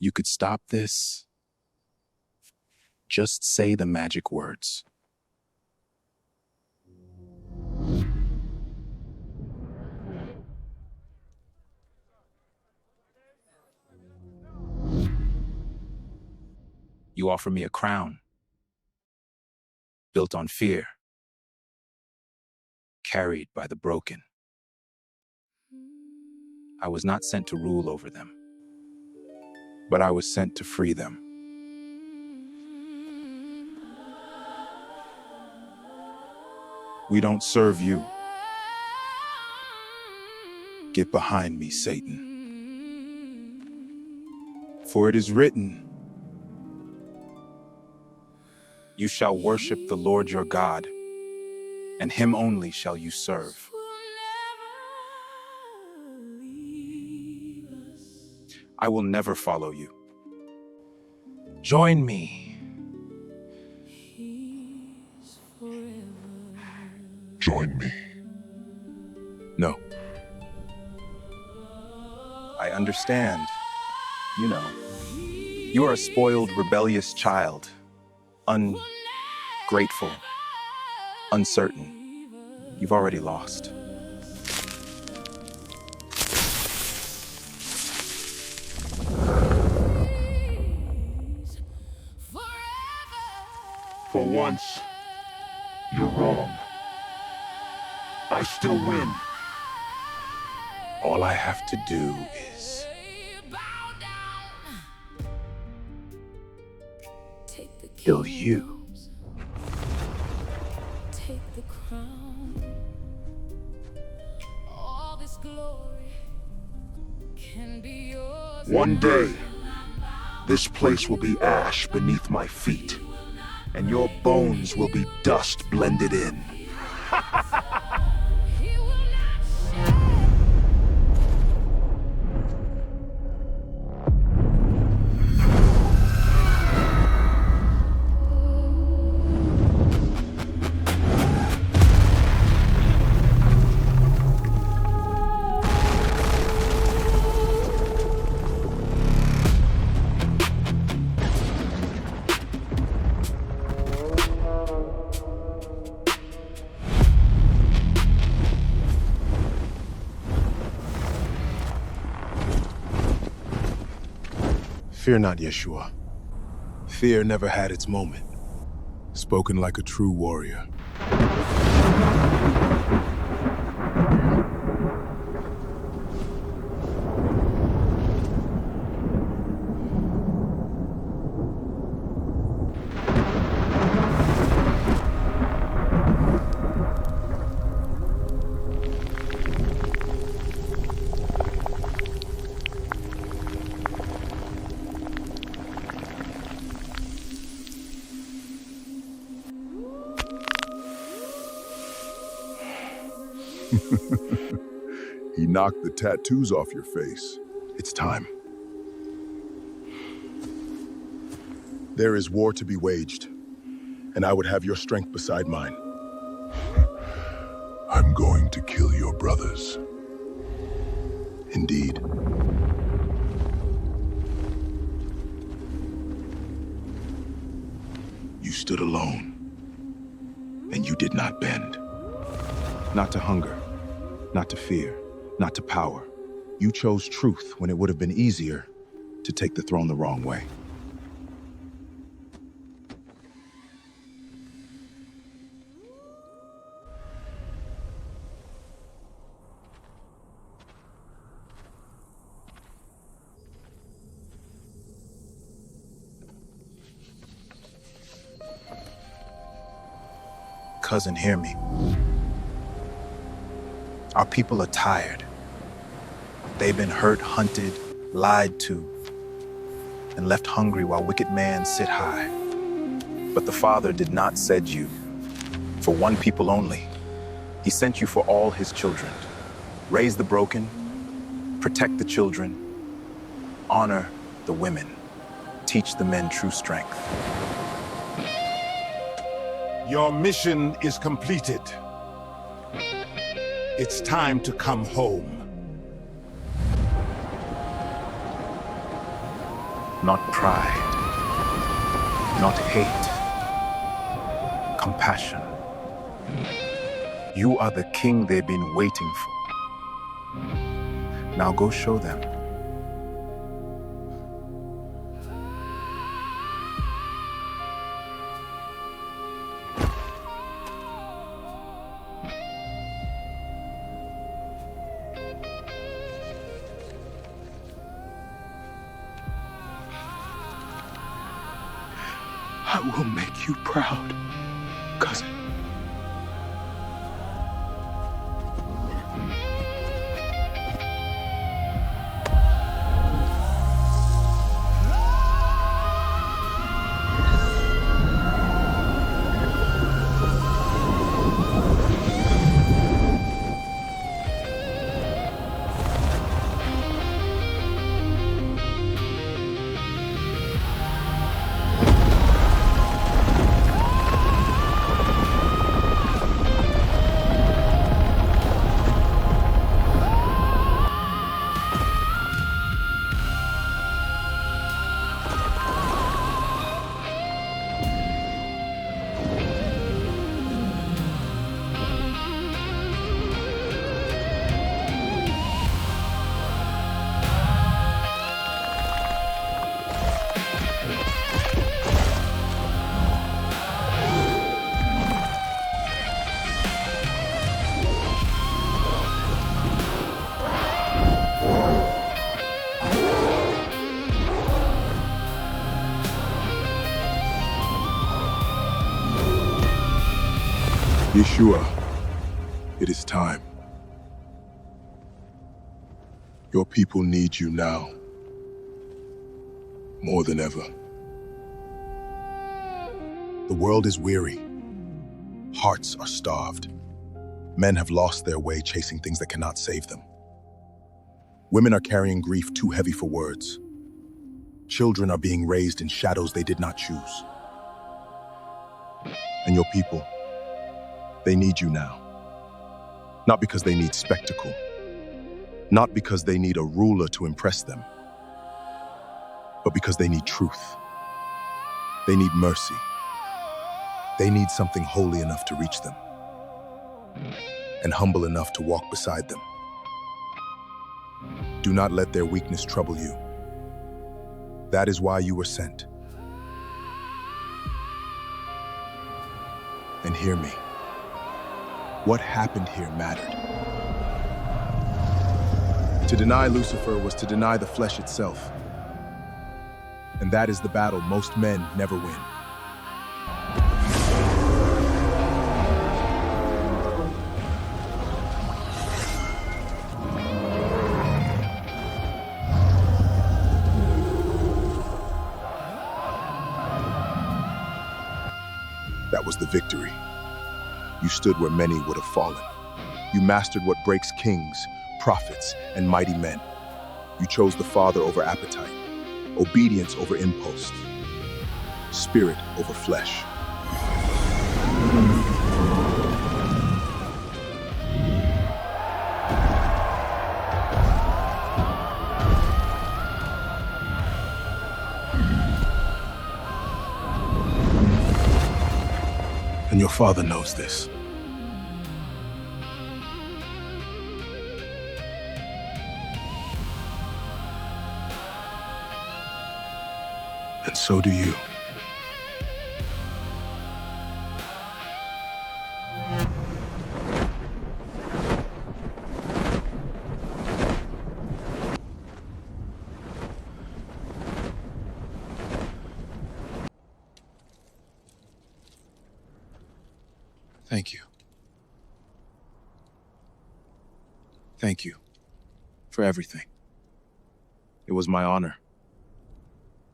You could stop this. Just say the magic words. You offer me a crown, built on fear, carried by the broken. I was not sent to rule over them, but I was sent to free them. We don't serve you. Get behind me, Satan. For it is written, you shall worship the Lord your God, and him only shall you serve. I will never follow you. Join me. Join me. No. I understand. You know, you are a spoiled, rebellious child. Ungrateful. Uncertain. You've already lost. For once, you're wrong. I still win. All I have to do is kill you. Take the crown. All this glory can be yours. One day, this place will be ash beneath my feet, and your bones will be dust blended in. Fear not, Yeshua. Fear never had its moment. Spoken like a true warrior. He knocked the tattoos off your face. It's time. There is war to be waged, and I would have your strength beside mine. I'm going to kill your brothers. Indeed. You stood alone, and you did not bend. Not to hunger, not to fear, not to power. You chose truth when it would have been easier to take the throne the wrong way. Cousin, hear me. Our people are tired. They've been hurt, hunted, lied to, and left hungry while wicked men sit high. But the Father did not send you for one people only. He sent you for all his children. Raise the broken, protect the children, honor the women, teach the men true strength. Your mission is completed. It's time to come home. Not pride, not hate, compassion. You are the king they've been waiting for. Now go show them. I will make you proud, cousin. Yeshua, it is time. Your people need you now, more than ever. The world is weary. Hearts are starved. Men have lost their way chasing things that cannot save them. Women are carrying grief too heavy for words. Children are being raised in shadows they did not choose. And your people, they need you now. Not because they need spectacle. Not because they need a ruler to impress them. But because they need truth. They need mercy. They need something holy enough to reach them. And humble enough to walk beside them. Do not let their weakness trouble you. That is why you were sent. And hear me. What happened here mattered. To deny Lucifer was to deny the flesh itself. And that is the battle most men never win. That was the victory. You stood where many would have fallen. You mastered what breaks kings, prophets, and mighty men. You chose the Father over appetite, obedience over impulse, spirit over flesh. And your Father knows this. And so do you. Thank you. Thank you for everything. It was my honor.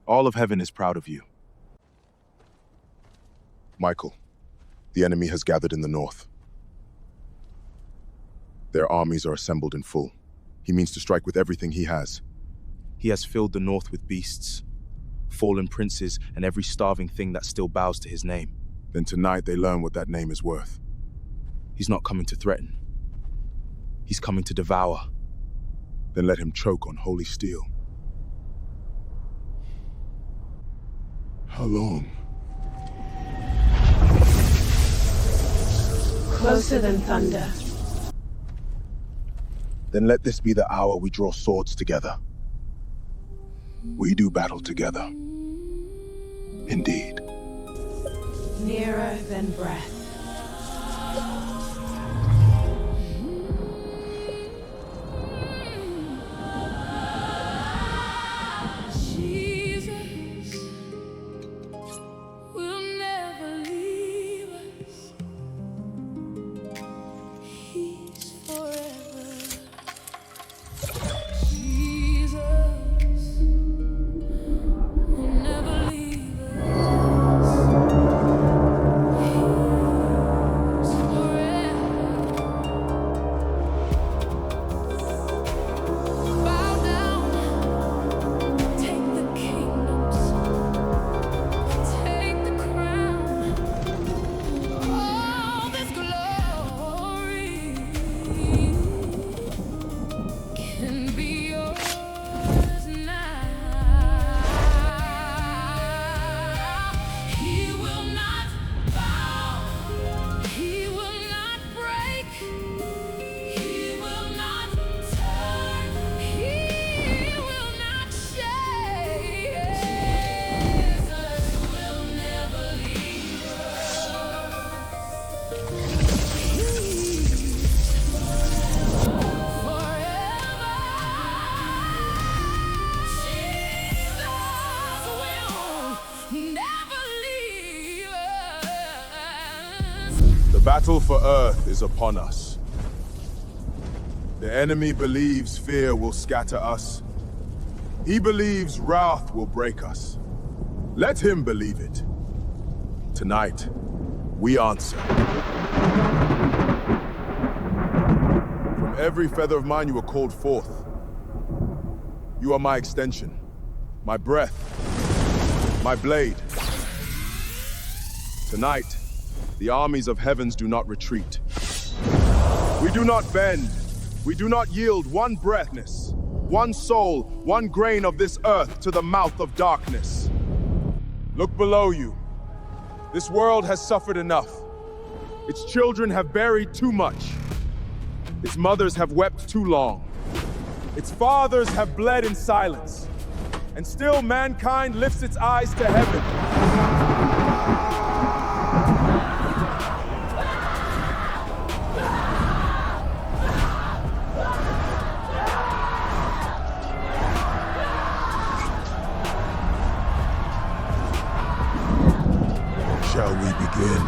All of heaven is proud of you. Michael, the enemy has gathered in the north. Their armies are assembled in full. He means to strike with everything he has. He has filled the north with beasts, fallen princes, and every starving thing that still bows to his name. Then tonight they learn what that name is worth. He's not coming to threaten. He's coming to devour. Then let him choke on holy steel. How long? Closer than thunder. Then let this be the hour we draw swords together. We do battle together. Indeed. Nearer than breath. Jesus will never leave us. He's forever. Jesus will never leave us. He's forever. Bow down, take the kingdoms, take the crown. All this glory can be yours now. He will not bow, he will not break, he will not turn, he will not shake. Jesus will never leave us. He's forever. Jesus will never leave us. The battle for Earth is upon us. The enemy believes fear will scatter us. He believes wrath will break us. Let him believe it. Tonight, we answer. From every feather of mine you are called forth. You are my extension, my breath, my blade. Tonight, the armies of heavens do not retreat. We do not bend. We do not yield one breathness, one soul, one grain of this earth to the mouth of darkness. Look below you. This world has suffered enough. Its children have buried too much. Its mothers have wept too long. Its fathers have bled in silence. And still mankind lifts its eyes to heaven. Shall we begin?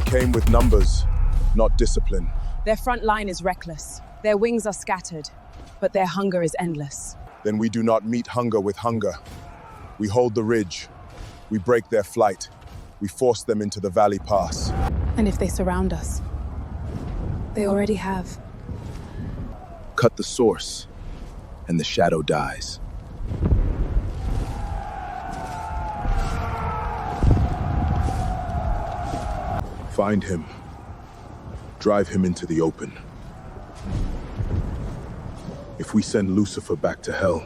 came with numbers, not discipline. Their front line is reckless. Their wings are scattered, but their hunger is endless. Then we do not meet hunger with hunger. We hold the ridge. We break their flight. We force them into the valley pass. And if they surround us, they already have. Cut the source, and the shadow dies. Find him. Drive him into the open. If we send Lucifer back to hell,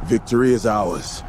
victory is ours.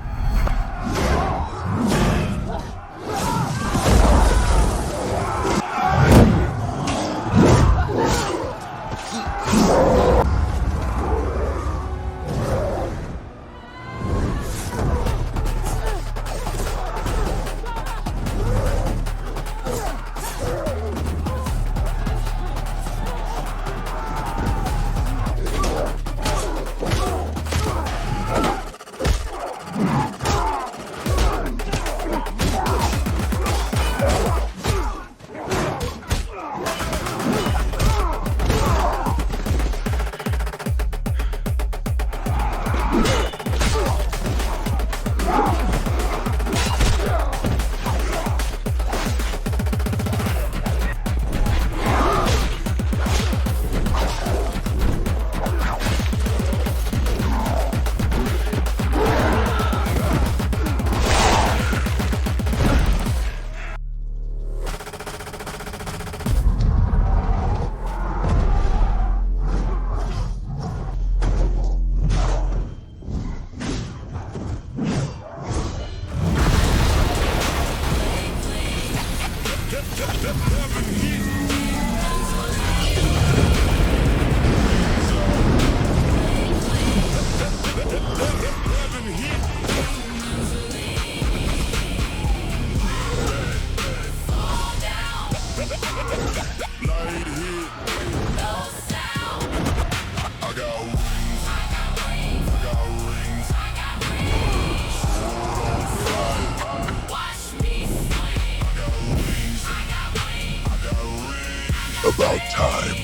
About time.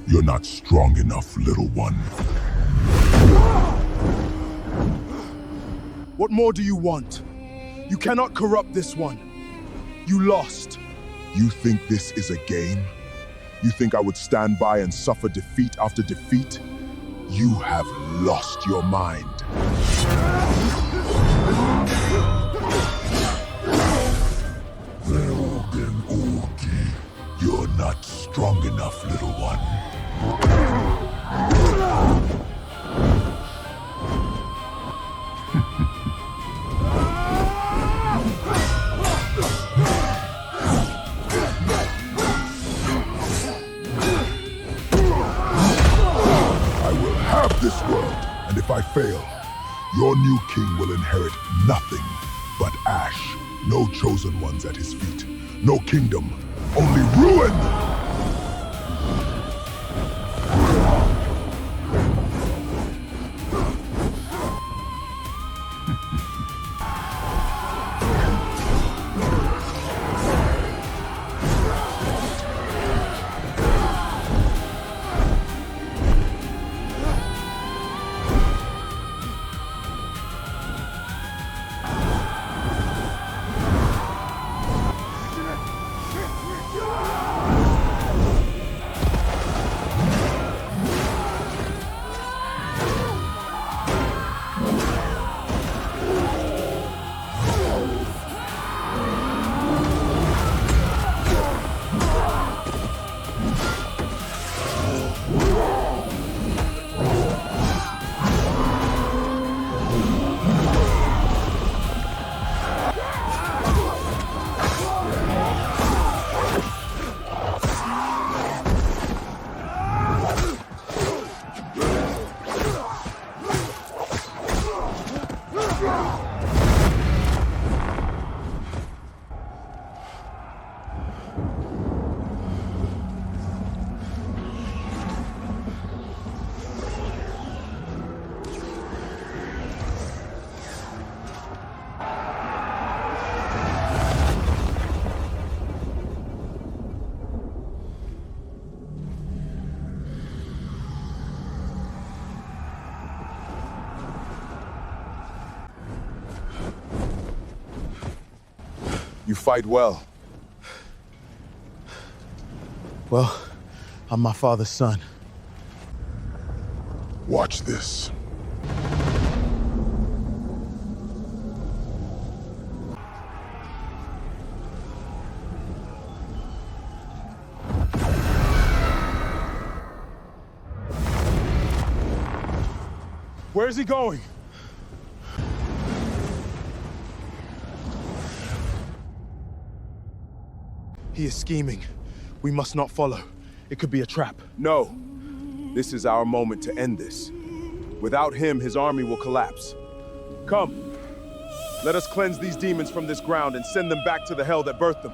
You're not strong enough, little one. What more do you want? You cannot corrupt this one. You lost. You think this is a game? You think I would stand by and suffer defeat after defeat? You have lost your mind. Well then, Oldie, you're not strong enough, little one. This world, and if I fail, your new king will inherit nothing but ash. No chosen ones at his feet, no kingdom, only ruin! You fight well. Well, I'm my father's son. Watch this. Where's he going? He is scheming. We must not follow. It could be a trap. No. This is our moment to end this. Without him, his army will collapse. Come. Let us cleanse these demons from this ground and send them back to the hell that birthed them.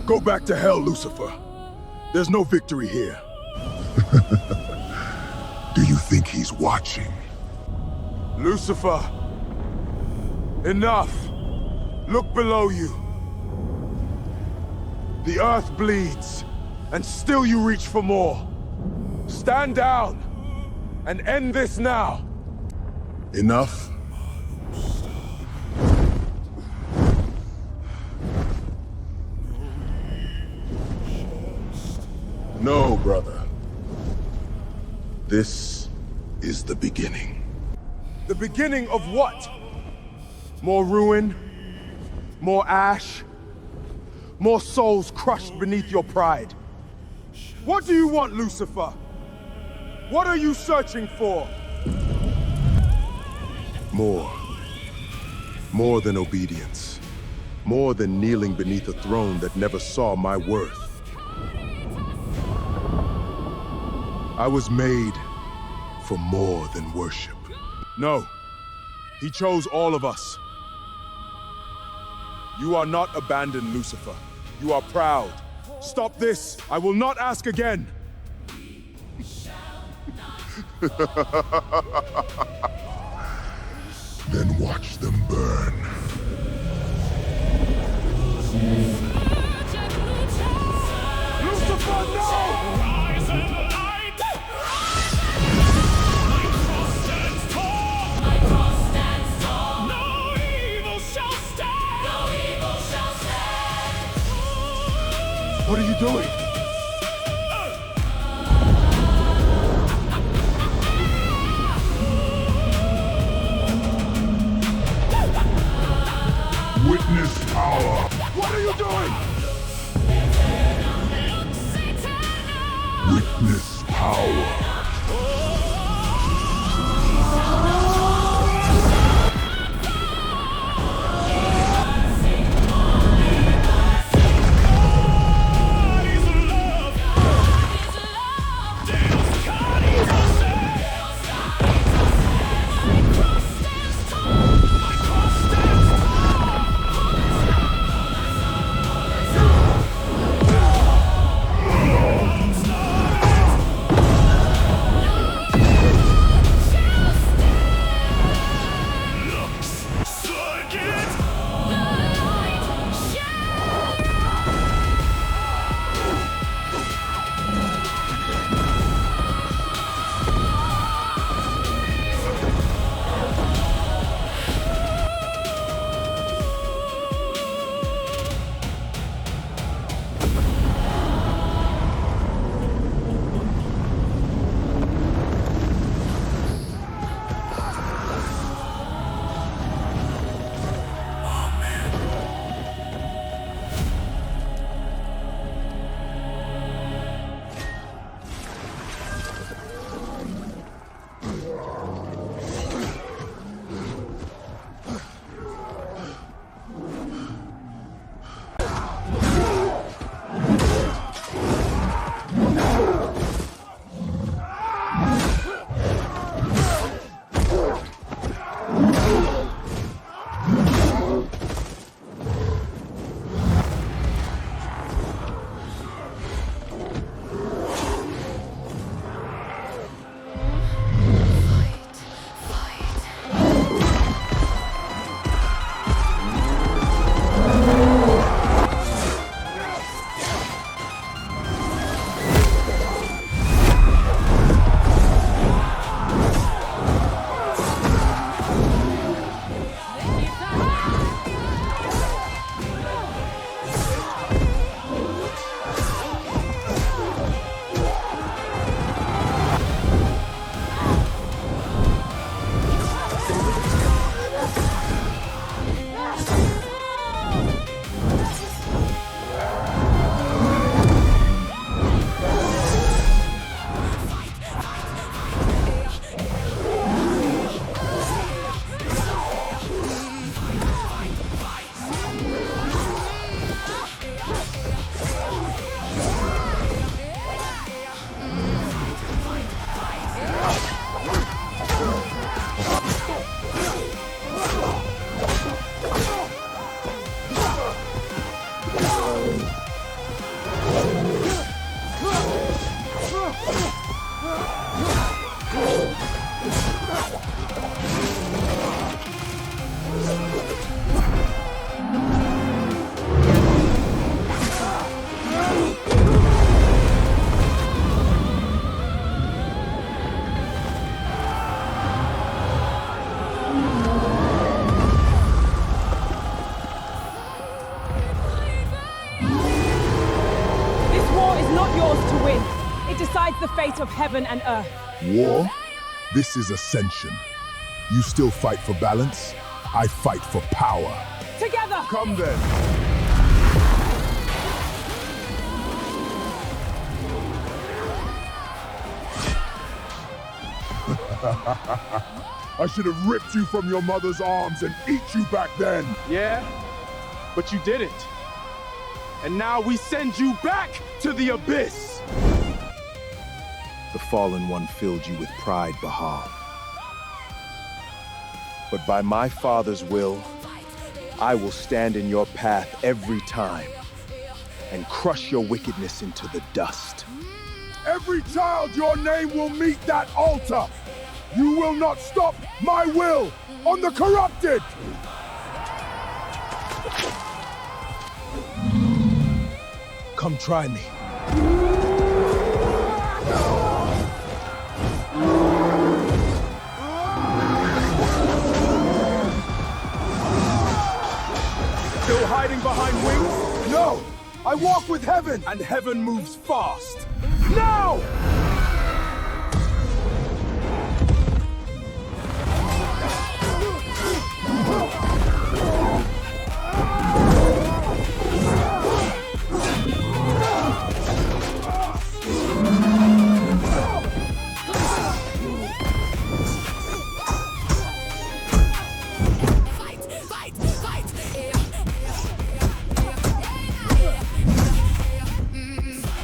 Go back to hell, Lucifer. There's no victory here. Do you think he's watching? Lucifer! Enough! Look below you. The earth bleeds, and still you reach for more. Stand down, and end this now. Enough? No, brother. This is the beginning. The beginning of what? More ruin? More ash? More souls crushed beneath your pride? What do you want, Lucifer? What are you searching for? More. More than obedience. More than kneeling beneath a throne that never saw my worth. I was made for more than worship. No. He chose all of us. You are not abandoned, Lucifer. You are proud. Stop this! I will not ask again! Then watch them burn. Lucifer, no! Rise and light! My cross stands tall! My cross stands tall! No evil shall stand! No evil shall stand! What are you doing? Witness power. What are you doing? Witness power. fate of heaven and earth. War? This is ascension. You still fight for balance? I fight for power. Together! Come then. I should have ripped you from your mother's arms and eat you back then. Yeah, but you didn't. And now we send you back to the abyss. The Fallen One filled you with pride, Bahal. But by my father's will, I will stand in your path every time and crush your wickedness into the dust. Every child your name will meet that altar. You will not stop my will on the corrupted. Come try me. Still hiding behind wings? No! I walk with heaven! And heaven moves fast. Now!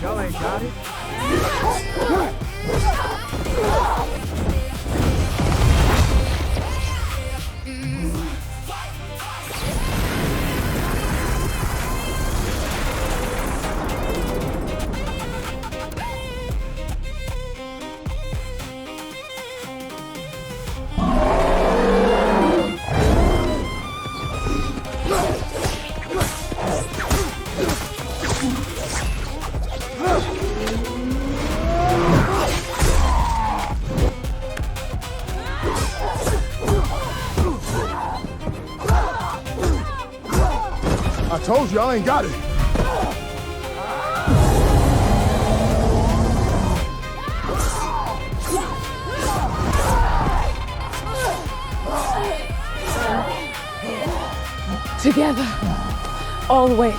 Y'all ain't got it? I told you I ain't got it. Together. Always.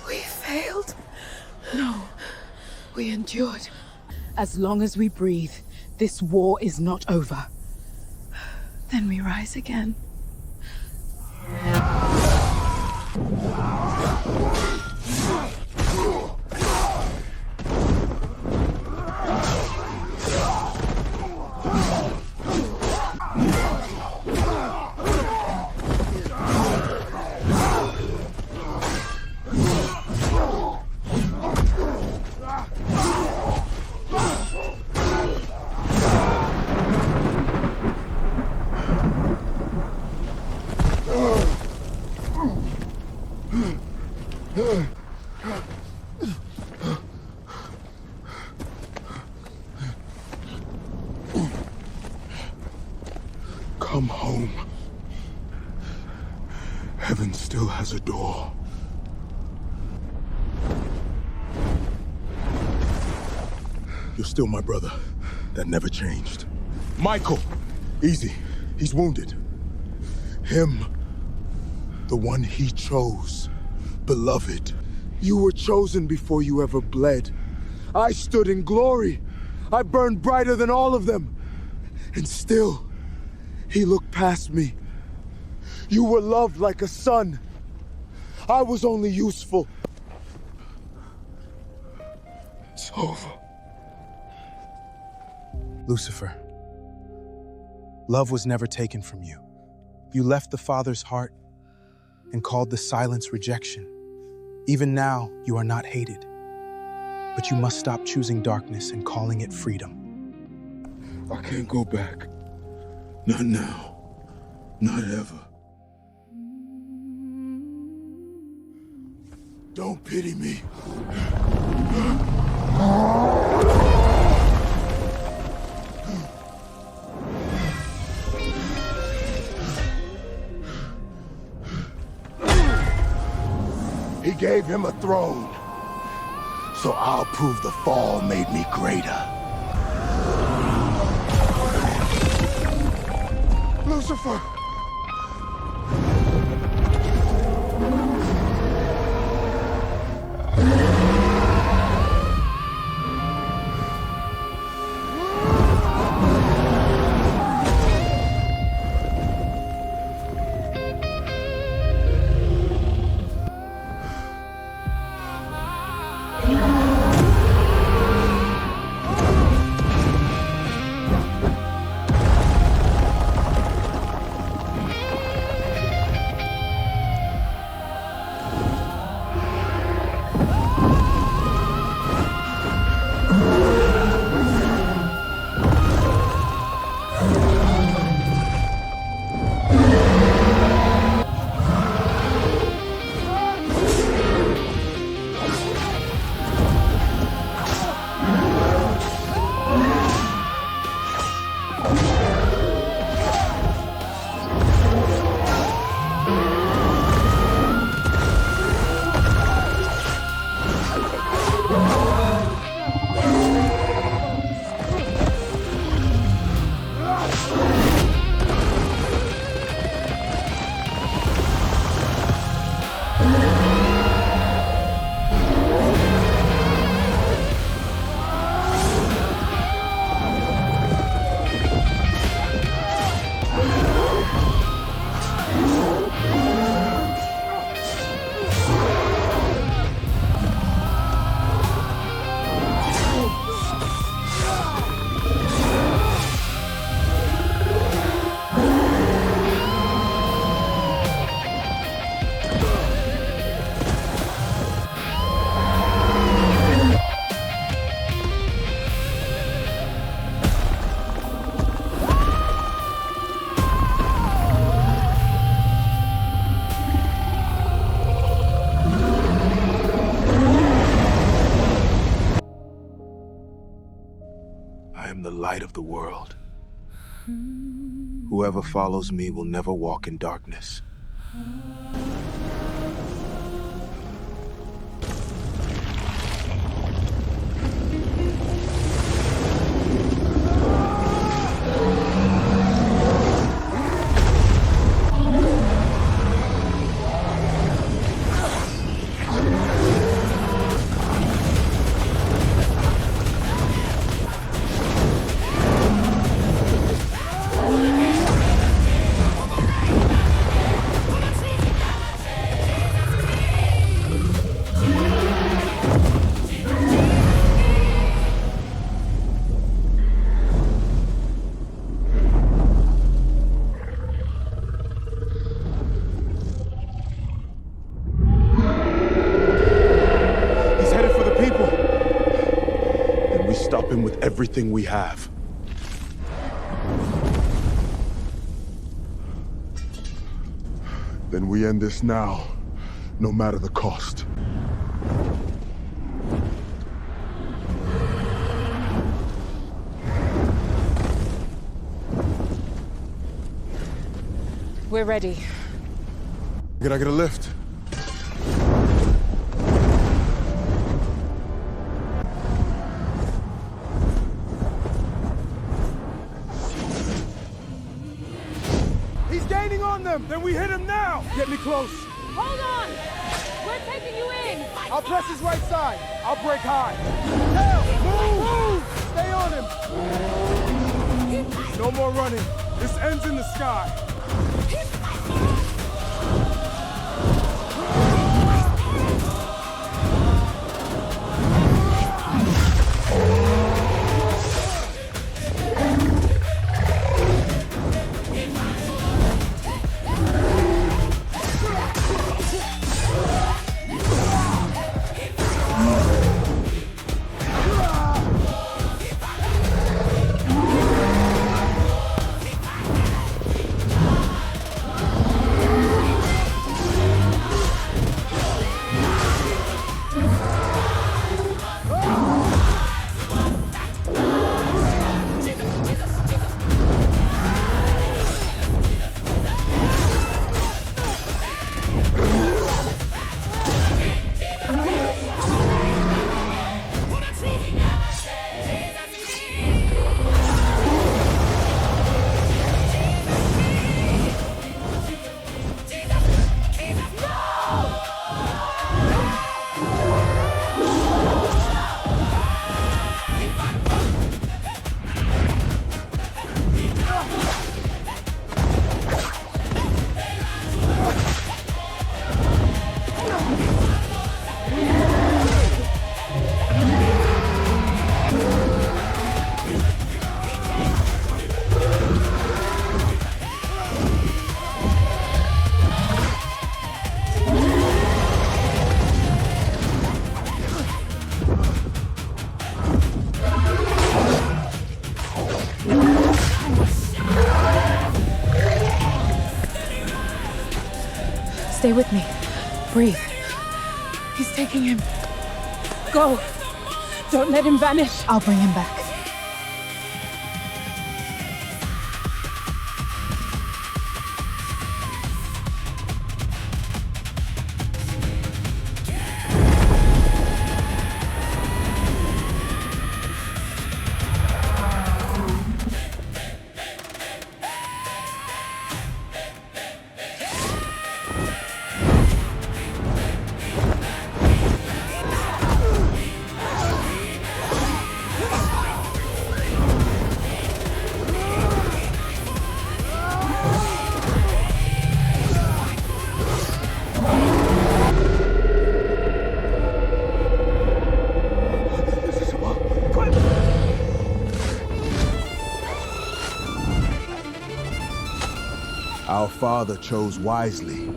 We failed. No, we endured. As long as we breathe, this war is not over. Then we rise again. Come home. Heaven still has a door. You're still my brother. That never changed. Michael! Easy. He's wounded. Him. The one he chose. Beloved. You were chosen before you ever bled. I stood in glory. I burned brighter than all of them. And still, he looked past me. You were loved like a son. I was only useful. It's over. Lucifer, love was never taken from you. You left the Father's heart and called the silence rejection. Even now, you are not hated. But you must stop choosing darkness and calling it freedom. I can't go back. Not now. Not ever. Don't pity me. He gave him a throne, so I'll prove the fall made me greater. Lucifer! I am the light of the world. Whoever follows me will never walk in darkness. Stop him with everything we have. Then we end this now, no matter the cost. We're ready. Can I get a lift? Then we hit him now! Get me close. Hold on! We're taking you in! I'll press his right side. I'll break high. Hell, move! Stay on him! No more running. This ends in the sky. Stay with me. Breathe. He's taking him. Go. Don't let him vanish. I'll bring him back. Our father chose wisely.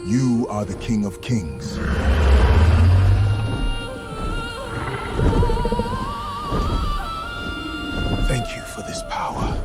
You are the King of Kings. Thank you for this power.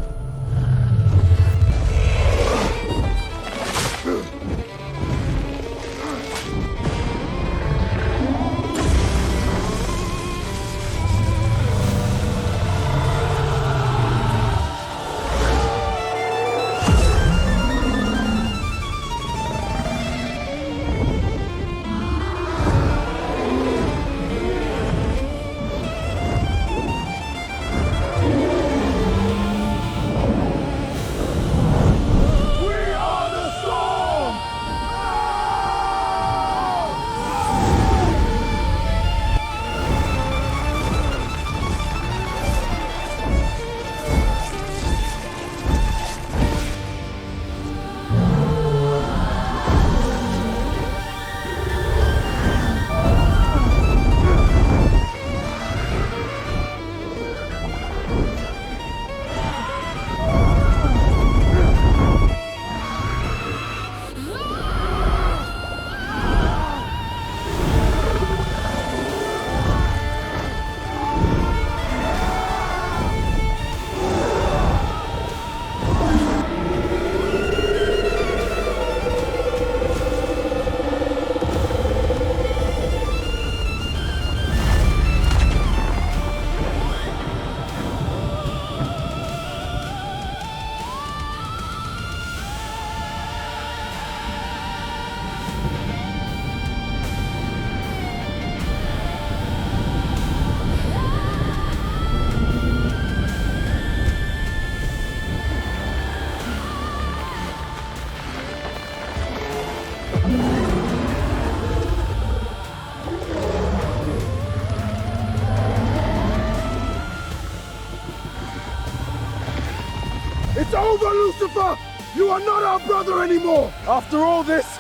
It's over, Lucifer! You are not our brother anymore! After all this,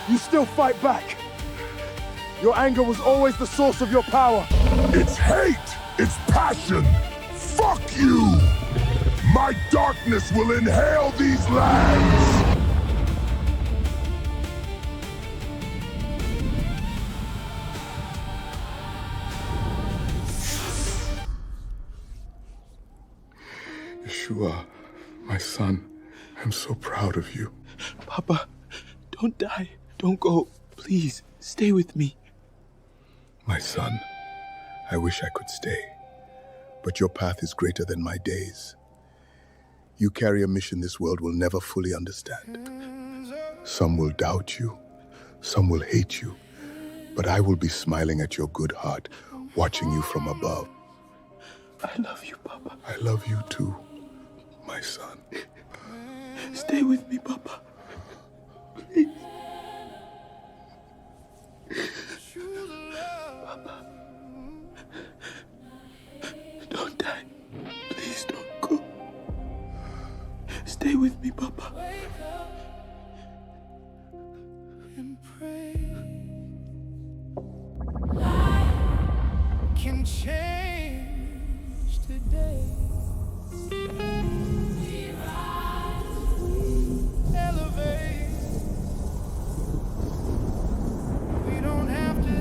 you still fight back. Your anger was always the source of your power. It's hate! It's passion! Fuck you! My darkness will inhale these lands! Yeshua, my son, I'm so proud of you. Papa, don't die. Don't go. Please, stay with me. My son, I wish I could stay, but your path is greater than my days. You carry a mission this world will never fully understand. Some will doubt you, some will hate you, but I will be smiling at your good heart, watching you from above. I love you, Papa. I love you too, my son. Stay with me, Papa. Please. Papa. Don't die. Please don't go. Stay with me, Papa. And pray. I can change today. Elevate. We don't have to.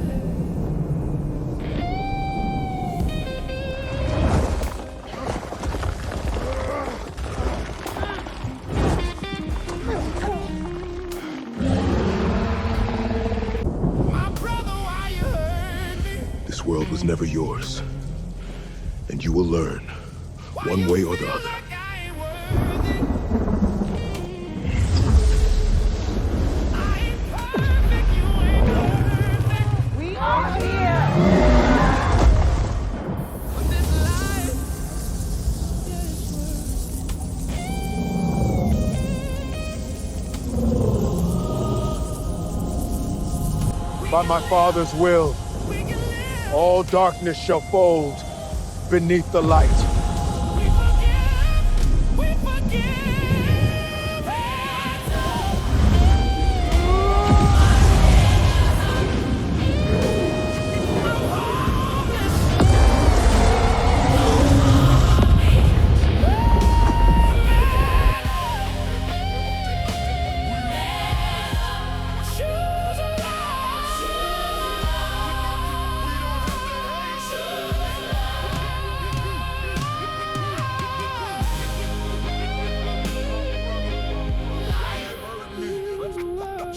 This world was never yours. And you will learn, one way or the other. We are here! By my Father's will, all darkness shall fold beneath the light.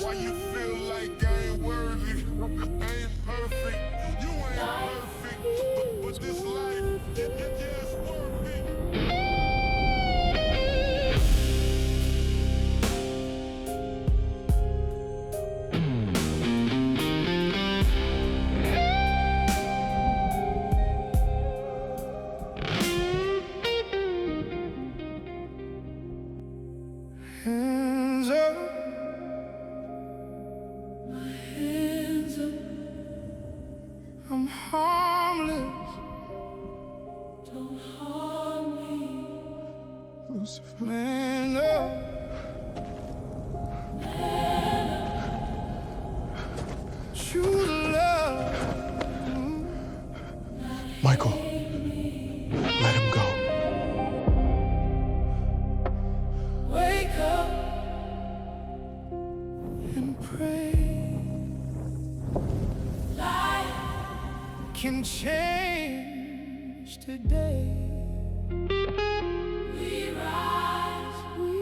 Why you feel like I ain't worthy? I ain't perfect. You ain't perfect. But this life, yeah, it's worth it. Hands up. Hands up. I'm harmless. Don't harm me. Lucifer. Man up. Choose love. Michael, let him go. Wake up and pray. Life can change today. We rise, we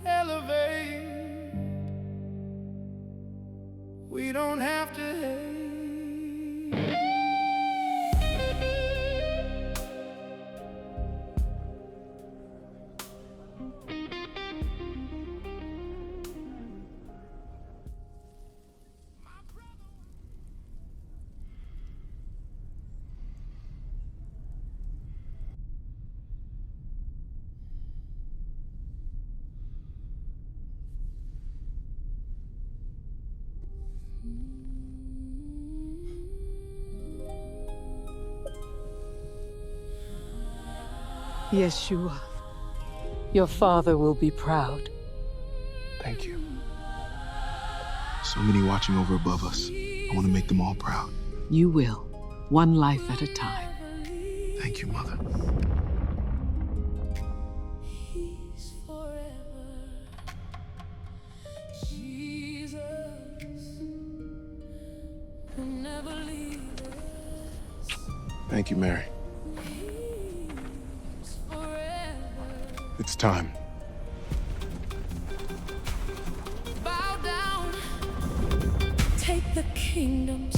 elevate. We don't have to hate. Yeshua, your father will be proud. Thank you. So many watching over above us. I want to make them all proud. You will, one life at a time. Thank you, Mother. Peace forever. Jesus will never leave us. Thank you, Mary. Peace forever. It's time. Bow down. Take the kingdom.